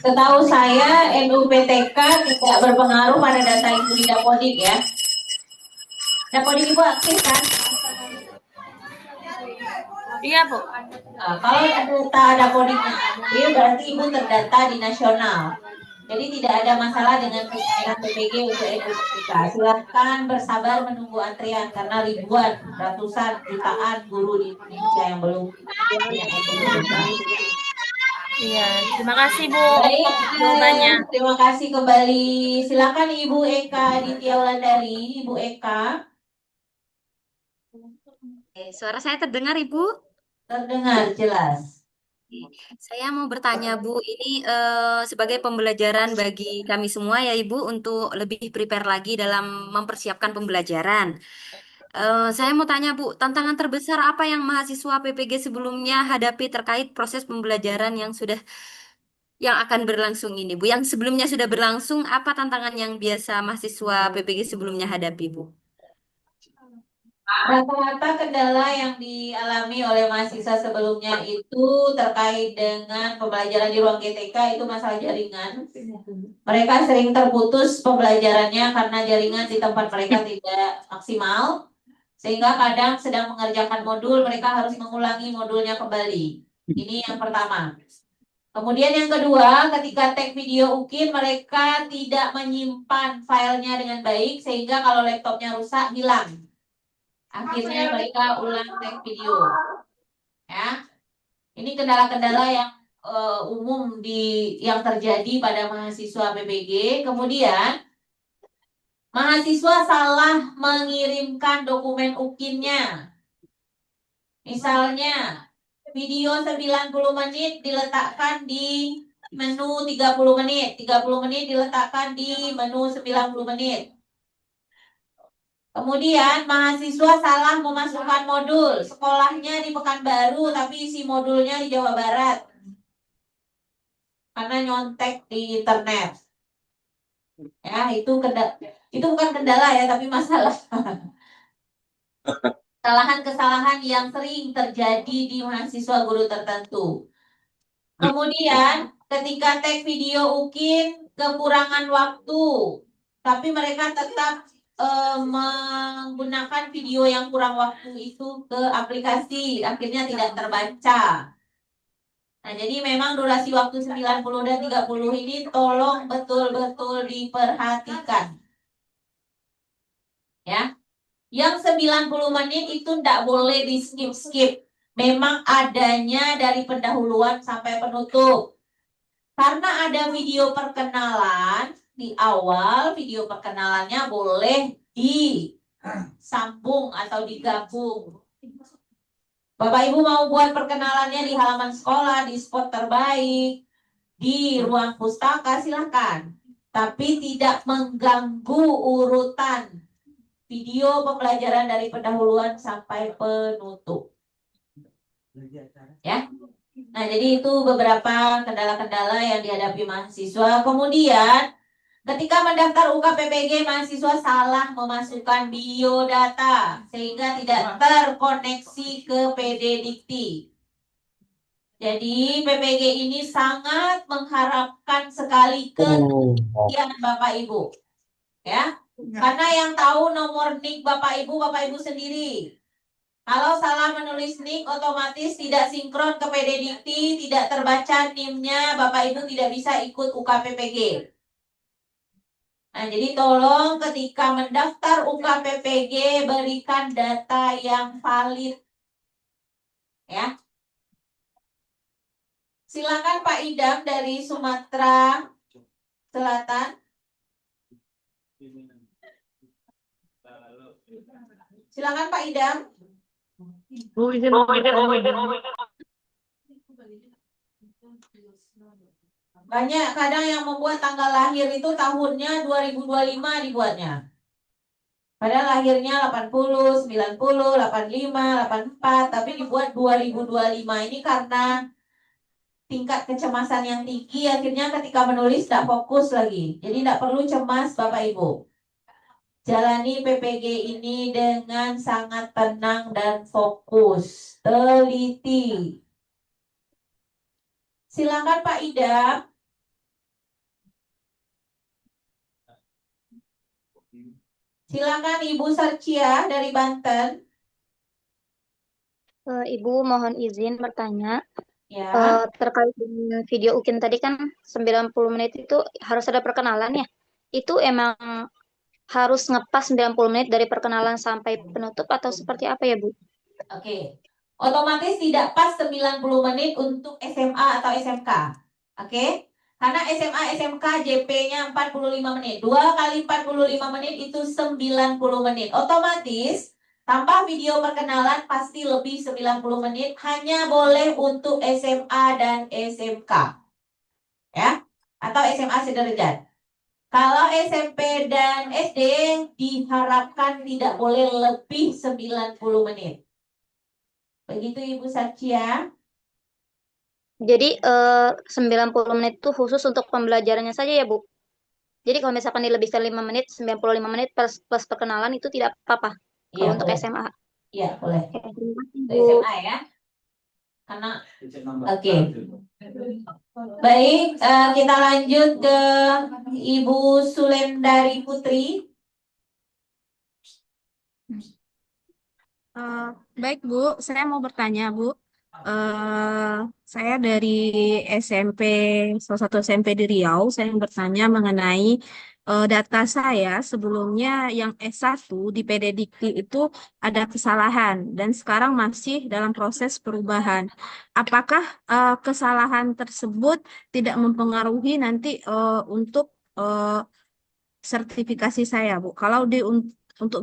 Setahu saya NUPTK tidak berpengaruh pada data Ibu di Dapodik ya. Dapodik Ibu aktif kan? Iya, Bu. Nah, kalau data Dapodiknya aktif, berarti Ibu terdata di nasional. Jadi tidak ada masalah dengan pencairan PPG untuk NUPTK. Silahkan bersabar menunggu antrian karena ribuan, ratusan, jutaan guru di Indonesia yang belum punya NUPTK. Iya, terima kasih, Bu. Baik, Jawabannya. terima kasih kembali. Silakan Ibu Eka Ditya Wulandari, Ibu Eka. Suara saya terdengar, Ibu? Terdengar jelas. Saya mau bertanya, Bu, ini sebagai pembelajaran bagi kami semua ya, Ibu, untuk lebih prepare lagi dalam mempersiapkan pembelajaran. Saya mau tanya, Bu, tantangan terbesar apa yang mahasiswa PPG sebelumnya hadapi terkait proses pembelajaran yang akan berlangsung ini, Bu? Yang sebelumnya sudah berlangsung, apa tantangan yang biasa mahasiswa PPG sebelumnya hadapi, Bu? Rata-rata kendala yang dialami oleh mahasiswa sebelumnya itu terkait dengan pembelajaran di ruang GTK itu masalah jaringan. Mereka sering terputus pembelajarannya karena jaringan di tempat mereka tidak maksimal. Sehingga kadang sedang mengerjakan modul, mereka harus mengulangi modulnya kembali. Ini yang pertama. Kemudian yang kedua, ketika tag video UKIN, mereka tidak menyimpan filenya dengan baik, sehingga kalau laptopnya rusak, hilang. Akhirnya mereka ulang tag video. Ya, ini kendala-kendala yang umum yang terjadi pada mahasiswa PPG. Kemudian mahasiswa salah mengirimkan dokumen UKIN-nya. Misalnya video 90 menit diletakkan di menu 30 menit, 30 menit diletakkan di menu 90 menit. Kemudian mahasiswa salah memasukkan modul, sekolahnya di Pekanbaru tapi isi modulnya di Jawa Barat. Karena nyontek di internet. Ya, itu bukan kendala ya, tapi masalah. Kesalahan-kesalahan yang sering terjadi di mahasiswa guru tertentu. Kemudian ketika tag video UKIN kekurangan waktu, tapi mereka tetap menggunakan video yang kurang waktu itu ke aplikasi, akhirnya tidak terbaca. Nah, jadi memang durasi waktu 90 dan 30 ini tolong betul-betul diperhatikan. Ya. Yang 90 menit itu tidak boleh di skip-skip. Memang adanya dari pendahuluan sampai penutup. Karena ada video perkenalan di awal, video perkenalannya boleh disambung atau digabung. Bapak Ibu mau buat perkenalannya di halaman sekolah, di spot terbaik, di ruang pustaka, silahkan. Tapi tidak mengganggu urutan video pembelajaran dari pendahuluan sampai penutup. Ya. Nah, jadi itu beberapa kendala-kendala yang dihadapi mahasiswa. Kemudian, ketika mendaftar UKPPG, mahasiswa salah memasukkan biodata sehingga tidak terkoneksi ke PD Dikti. Jadi, PPG ini sangat mengharapkan sekali ketelitian Bapak Ibu. Ya. Karena yang tahu nomor NIK Bapak Ibu sendiri. Kalau salah menulis NIK otomatis tidak sinkron ke PD Dikti, tidak terbaca NIM-nya, Bapak Ibu tidak bisa ikut UKPPG. Nah, jadi tolong ketika mendaftar UKPPG berikan data yang valid. Ya. Silakan Pak Idam dari Sumatera Selatan. Silakan Pak Idam. Banyak kadang yang membuat tanggal lahir itu tahunnya 2025 dibuatnya. Padahal lahirnya 80, 90, 85, 84, tapi dibuat 2025. Ini karena tingkat kecemasan yang tinggi, akhirnya ketika menulis tidak fokus lagi. Jadi tidak perlu cemas Bapak Ibu. Jalani PPG ini dengan sangat tenang dan fokus, teliti. Silakan Pak Idam. Silakan Ibu Sarcia dari Banten. Ibu mohon izin bertanya. Ya. Terkait dengan video UKIN tadi kan 90 menit itu harus ada perkenalan ya. Itu emang harus ngepas 90 menit dari perkenalan sampai penutup atau seperti apa ya, Bu? Oke. Otomatis tidak pas 90 menit untuk SMA atau SMK. Oke. Karena SMA, SMK JP-nya 45 menit. 2 kali 45 menit itu 90 menit. Otomatis tanpa video perkenalan pasti lebih 90 menit. Hanya boleh untuk SMA dan SMK. Ya. Atau SMA sederajat. Kalau SMP dan SD diharapkan tidak boleh lebih 90 menit. Begitu Ibu Sarcia. Jadi 90 menit itu khusus untuk pembelajarannya saja ya, Bu? Jadi kalau misalkan dilebihkan 5 menit, 95 menit plus perkenalan itu tidak apa-apa kalau Iya, untuk boleh. SMA. Iya, boleh. Oke, terima kasih, Untuk Bu. SMA ya. Karena oke. Baik, kita lanjut ke Ibu Sulendari Putri. Baik Bu, saya mau bertanya Bu. Saya dari SMP, salah satu SMP di Riau, saya ingin bertanya mengenai data saya sebelumnya yang S1 di PD Dikti itu ada kesalahan dan sekarang masih dalam proses perubahan. Apakah kesalahan tersebut tidak mempengaruhi nanti untuk sertifikasi saya, Bu? Kalau untuk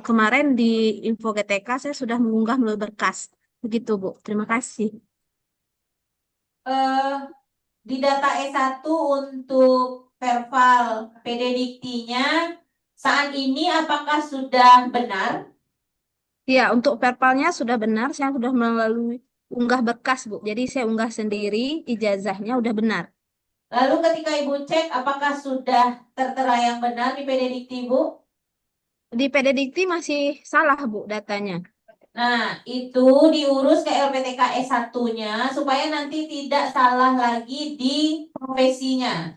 kemarin di info GTK saya sudah mengunggah melalui berkas. Begitu, Bu. Terima kasih. Di data S1 untuk verbal PD Diktinya saat ini apakah sudah benar? Ya, untuk verbalnya sudah benar. Saya sudah melalui unggah berkas, Bu. Jadi saya unggah sendiri, ijazahnya udah benar. Lalu ketika Ibu cek apakah sudah tertera yang benar di PD Dikti, Bu? Di PD Dikti masih salah, Bu, datanya. Nah, itu diurus ke LPTK S1-nya supaya nanti tidak salah lagi di profesinya.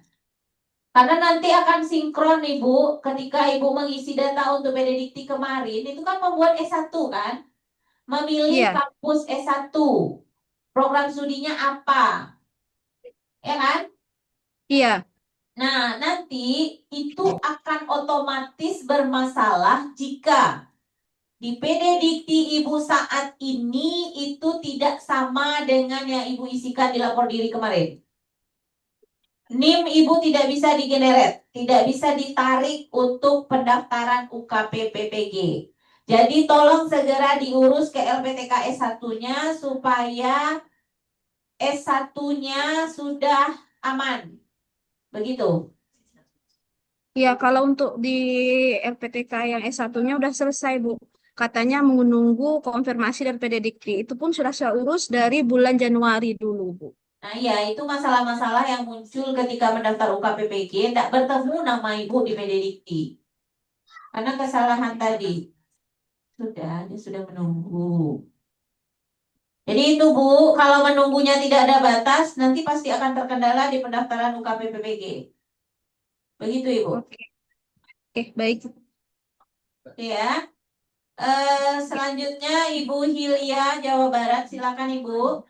Karena nanti akan sinkron Ibu, ketika Ibu mengisi data untuk PD Dikti kemarin, itu kan membuat S1 kan? Memilih kampus S1. Program studinya apa? Ya kan? Iya. Nah, nanti itu akan otomatis bermasalah jika di PD Dikti Ibu saat ini itu tidak sama dengan yang Ibu isikan di lapor diri kemarin. NIM Ibu tidak bisa digenerate, tidak bisa ditarik untuk pendaftaran UKPPPG. Jadi tolong segera diurus ke LPTK S1-nya supaya S1-nya sudah aman. Begitu. Ya, kalau untuk di LPTK yang S1-nya udah selesai, Bu. Katanya menunggu konfirmasi dari PDDikti. Itu pun sudah saya urus dari bulan Januari dulu, Bu. Nah ya, itu masalah-masalah yang muncul ketika mendaftar UKPPG, tidak bertemu nama Ibu di PDDikti. Karena kesalahan tadi. Dia sudah menunggu. Jadi itu Bu, kalau menunggunya tidak ada batas, nanti pasti akan terkendala di pendaftaran UKPPG. Begitu Ibu. Oke, baik. Ya. Selanjutnya Ibu Hilya, Jawa Barat. Silakan Ibu.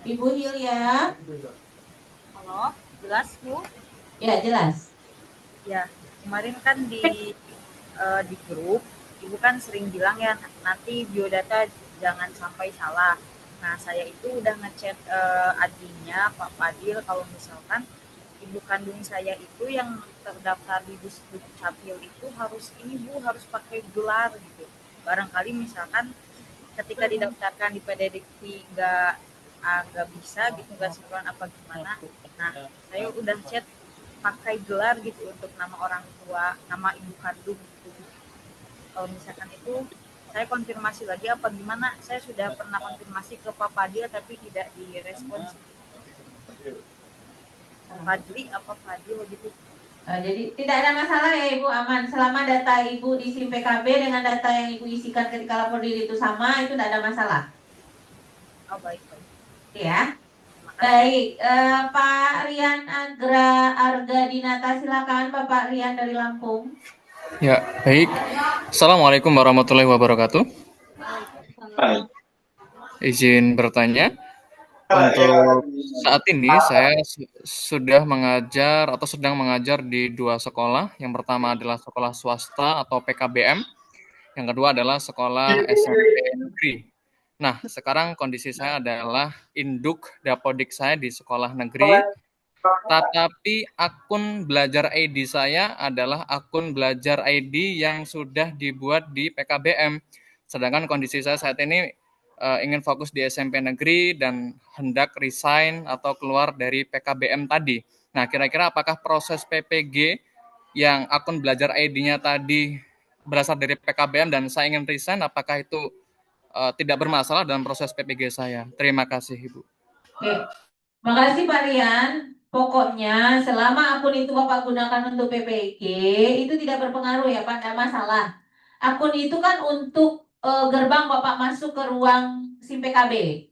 Ibu Hilya. Halo, jelas Bu? Ya, jelas. Ya, kemarin kan di grup, Ibu kan sering bilang ya nanti biodata jangan sampai salah. Nah, saya itu udah ngechat adminnya Pak Fadil kalau misalkan ibu kandung saya itu yang terdaftar di Dukcapil itu harus harus pakai gelar gitu. Barangkali misalkan ketika didaftarkan di PDDikti nggak bisa gitu, nggak sinkron apa gimana. Nah, saya udah chat pakai gelar gitu untuk nama orang tua, nama ibu kandung gitu. Kalau misalkan itu saya konfirmasi lagi apa gimana, saya sudah pernah konfirmasi ke Pak Fadil tapi tidak direspons. Fadli apa Fadil gitu. Jadi tidak ada masalah ya Ibu, aman. Selama data Ibu di SIM PKB dengan data yang Ibu isikan ketika lapor diri itu sama, itu tidak ada masalah. Oh baik. Ya. Baik, Pak Rian Arga Dinata, silakan Bapak Rian dari Lampung. Ya, baik. Assalamualaikum warahmatullahi wabarakatuh. Izin bertanya, untuk saat ini saya sudah mengajar atau sedang mengajar di dua sekolah. Yang pertama adalah sekolah swasta atau PKBM, yang kedua adalah sekolah SMP negeri. Nah, sekarang kondisi saya adalah induk dapodik saya di sekolah negeri, tetapi akun belajar ID saya adalah akun belajar ID yang sudah dibuat di PKBM. Sedangkan kondisi saya saat ini ingin fokus di SMP negeri dan hendak resign atau keluar dari PKBM tadi. Nah, kira-kira apakah proses PPG yang akun belajar ID-nya tadi berasal dari PKBM dan saya ingin resign, apakah itu tidak bermasalah dalam proses PPG saya? Terima kasih, Ibu. Oke. Makasih Pak Rian. Pokoknya selama akun itu Bapak gunakan untuk PPG, itu tidak berpengaruh ya Pak, tidak masalah. Akun itu kan untuk gerbang Bapak masuk ke ruang SIM PKB.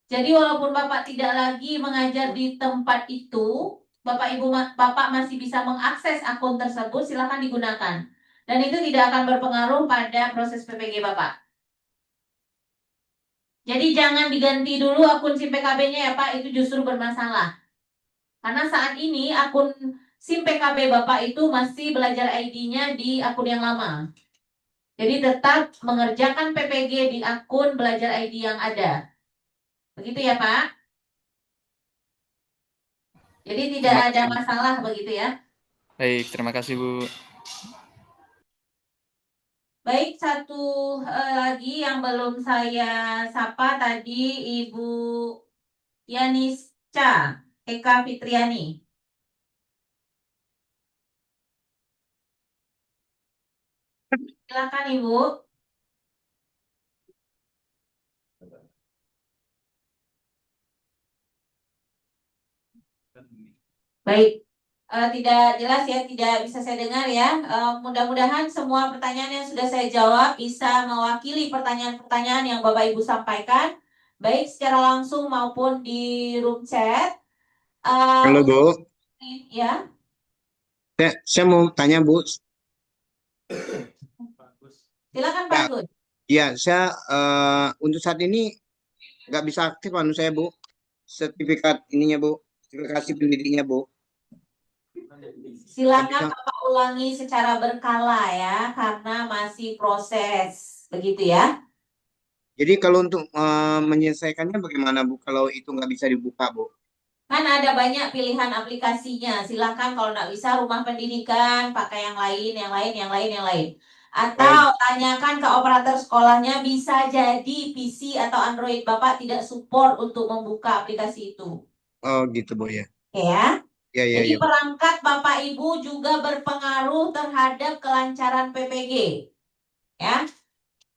Jadi walaupun Bapak tidak lagi mengajar di tempat itu, Bapak masih bisa mengakses akun tersebut, silakan digunakan. Dan itu tidak akan berpengaruh pada proses PPG Bapak. Jadi jangan diganti dulu akun SIM PKB-nya ya Pak, itu justru bermasalah. Karena saat ini akun SIM PKB Bapak itu masih belajar ID-nya di akun yang lama. Jadi tetap mengerjakan PPG di akun belajar ID yang ada. Begitu ya Pak? Jadi tidak ada masalah begitu ya? Baik, terima kasih Bu. Baik, satu lagi yang belum saya sapa tadi Ibu Yanisca Eka Fitriani. Silakan Ibu. Baik, tidak jelas ya, tidak bisa saya dengar ya. Mudah-mudahan semua pertanyaan yang sudah saya jawab bisa mewakili pertanyaan-pertanyaan yang Bapak Ibu sampaikan, baik secara langsung maupun di room chat. Halo Bu, Ya, saya mau tanya Bu. silakan Pak Gun. Ya, saya untuk saat ini nggak bisa aktif saya Bu, sertifikat ininya Bu, sertifikasi pendidiknya Bu. Silakan Bapak ulangi secara berkala ya, karena masih proses, begitu ya. Jadi kalau untuk menyelesaikannya bagaimana Bu, kalau itu nggak bisa dibuka Bu? Kan ada banyak pilihan aplikasinya. Silakan kalau nggak bisa rumah pendidikan, pakai yang lain, yang lain, yang lain, yang lain. Atau tanyakan ke operator sekolahnya, bisa jadi PC atau Android Bapak tidak support untuk membuka aplikasi itu. Oh gitu Bu ya. Oke ya. Ya ya Jadi ya. perangkat Bapak Ibu juga berpengaruh terhadap kelancaran PPG. Ya.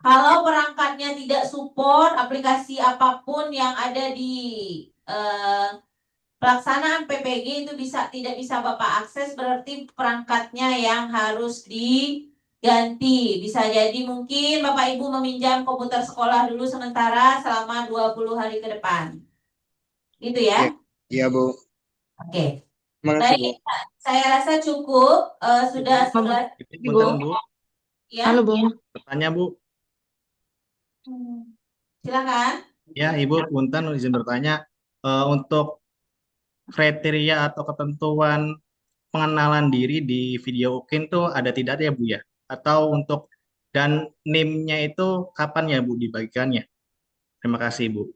Kalau perangkatnya tidak support aplikasi apapun yang ada di pelaksanaan PPG itu tidak bisa Bapak akses, berarti perangkatnya yang harus diganti. Bisa jadi mungkin Bapak Ibu meminjam komputer sekolah dulu sementara selama 20 hari ke depan. Gitu ya. Iya Bu. Oke. Terima kasih Bu. Baik, saya rasa cukup. Sudah. Punten Bu. Ya. Halo Bu. Bertanya Bu. Silakan. Ya Ibu, punten izin bertanya. Untuk kriteria atau ketentuan pengenalan diri di video UKIN tuh ada tidak ya Bu ya? Atau untuk dan NIM-nya itu kapan ya Bu dibagikannya? Terima kasih Bu.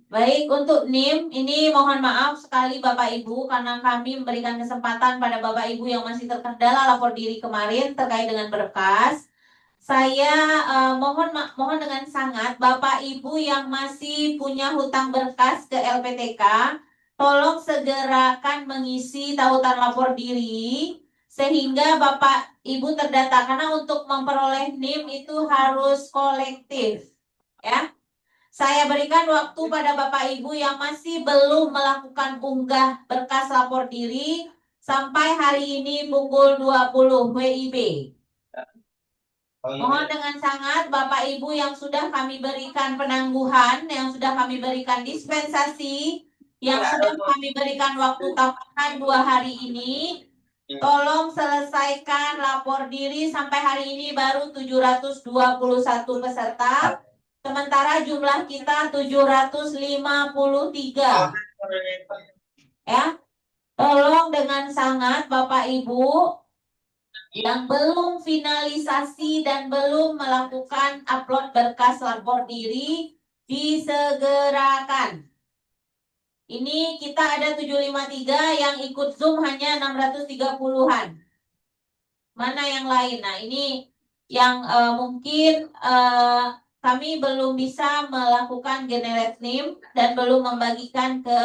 Baik, untuk NIM, ini mohon maaf sekali Bapak Ibu karena kami memberikan kesempatan pada Bapak Ibu yang masih terkendala lapor diri kemarin terkait dengan berkas. Saya mohon dengan sangat Bapak Ibu yang masih punya hutang berkas ke LPTK, tolong segerakan mengisi tautan lapor diri sehingga Bapak Ibu terdata, karena untuk memperoleh NIM itu harus kolektif, ya. Saya berikan waktu pada Bapak Ibu yang masih belum melakukan unggah berkas lapor diri sampai hari ini pukul 20 WIB. Mohon dengan sangat Bapak Ibu yang sudah kami berikan penangguhan, yang sudah kami berikan dispensasi, yang sudah kami berikan waktu tambahan 2 hari ini, tolong selesaikan lapor diri sampai hari ini baru 721 peserta. Sementara jumlah kita 753. Ya. Tolong dengan sangat Bapak Ibu yang belum finalisasi dan belum melakukan upload berkas lapor diri disegerakan. Ini kita ada 753, yang ikut Zoom hanya 630-an. Mana yang lain? Nah, ini yang mungkin kami belum bisa melakukan generate name dan belum membagikan ke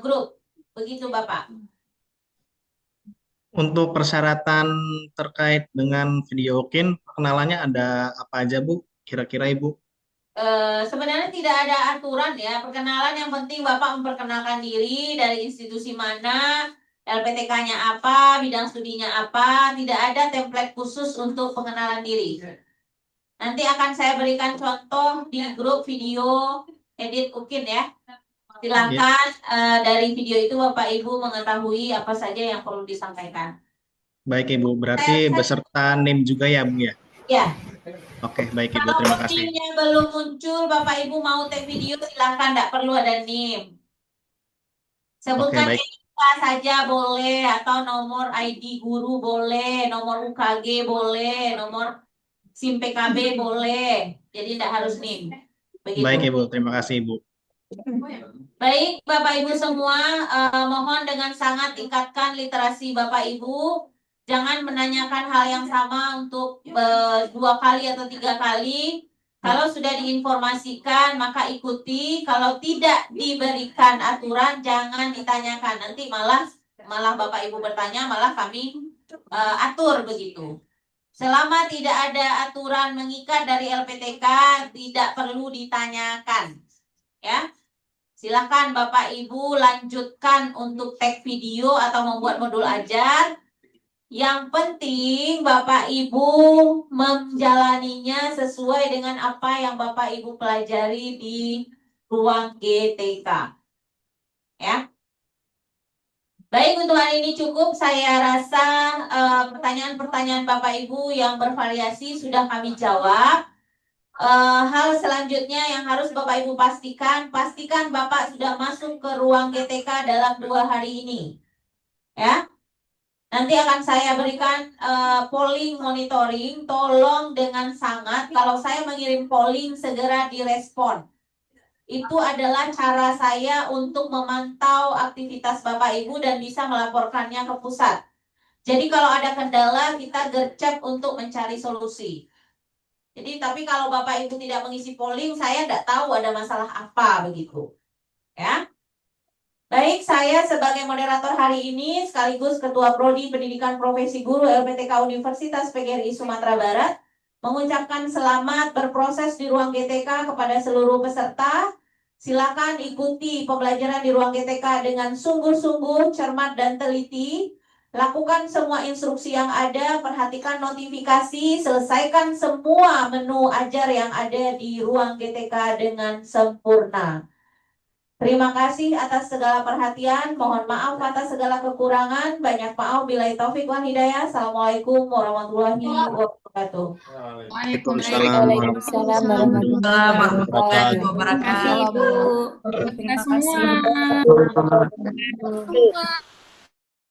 grup. Begitu Bapak. Untuk persyaratan terkait dengan video UKIN, perkenalannya ada apa aja Bu? Kira-kira Ibu? Sebenarnya tidak ada aturan ya. Perkenalan yang penting Bapak memperkenalkan diri, dari institusi mana, LPTK-nya apa, bidang studinya apa. Tidak ada template khusus untuk pengenalan diri. Nanti akan saya berikan contoh di grup video edit UKIN ya. Silakan dari video itu Bapak Ibu mengetahui apa saja yang perlu disampaikan. Baik Ibu, berarti beserta NIM juga ya Bu ya? Ya. Oke, baik Ibu, Kalau terima kasih. NIM-nya belum muncul, Bapak Ibu mau tag video silakan, tidak perlu ada NIM. Sebutkan Oke, baik. NIK saja boleh, atau nomor ID guru boleh, nomor UKG boleh, nomor SIM PKB boleh. Jadi tidak harus NIM. Begitu. Baik Ibu, terima kasih Ibu. Baik Bapak Ibu semua, mohon dengan sangat tingkatkan literasi Bapak Ibu. Jangan menanyakan hal yang sama untuk 2 kali atau 3 kali. Kalau sudah diinformasikan maka ikuti. Kalau tidak diberikan aturan jangan ditanyakan. Nanti malah Bapak Ibu bertanya, malah kami atur begitu. Selama tidak ada aturan mengikat dari LPTK, tidak perlu ditanyakan. Ya. Silakan Bapak Ibu lanjutkan untuk tag video atau membuat modul ajar. Yang penting Bapak Ibu menjalaninya sesuai dengan apa yang Bapak Ibu pelajari di ruang GTK. Ya. Baik, untuk hari ini cukup. Saya rasa pertanyaan-pertanyaan Bapak Ibu yang bervariasi sudah kami jawab. Hal selanjutnya yang harus Bapak Ibu pastikan Bapak sudah masuk ke ruang GTK dalam 2 hari ini. Ya. Nanti akan saya berikan polling monitoring. Tolong dengan sangat kalau saya mengirim polling segera direspon. Itu adalah cara saya untuk memantau aktivitas Bapak Ibu dan bisa melaporkannya ke pusat. Jadi kalau ada kendala kita gercep untuk mencari solusi. Jadi tapi kalau Bapak Ibu tidak mengisi polling, saya tidak tahu ada masalah apa begitu. Ya. Baik, saya sebagai moderator hari ini sekaligus Ketua Prodi Pendidikan Profesi Guru LPTK Universitas PGRI Sumatera Barat mengucapkan selamat berproses di ruang GTK kepada seluruh peserta. Silakan ikuti pembelajaran di ruang GTK dengan sungguh-sungguh, cermat dan teliti. Lakukan semua instruksi yang ada, perhatikan notifikasi, selesaikan semua menu ajar yang ada di ruang GTK dengan sempurna. Terima kasih atas segala perhatian. Mohon maaf atas segala kekurangan. Banyak maaf. Billahi taufik wal hidayah. Assalamualaikum warahmatullahi wabarakatuh. Waalaikumsalam Waalaikumsalam warahmatullahi wabarakatuh. Terima kasih, Bu. Terima kasih semua. warahmatullahi wabarakatuh.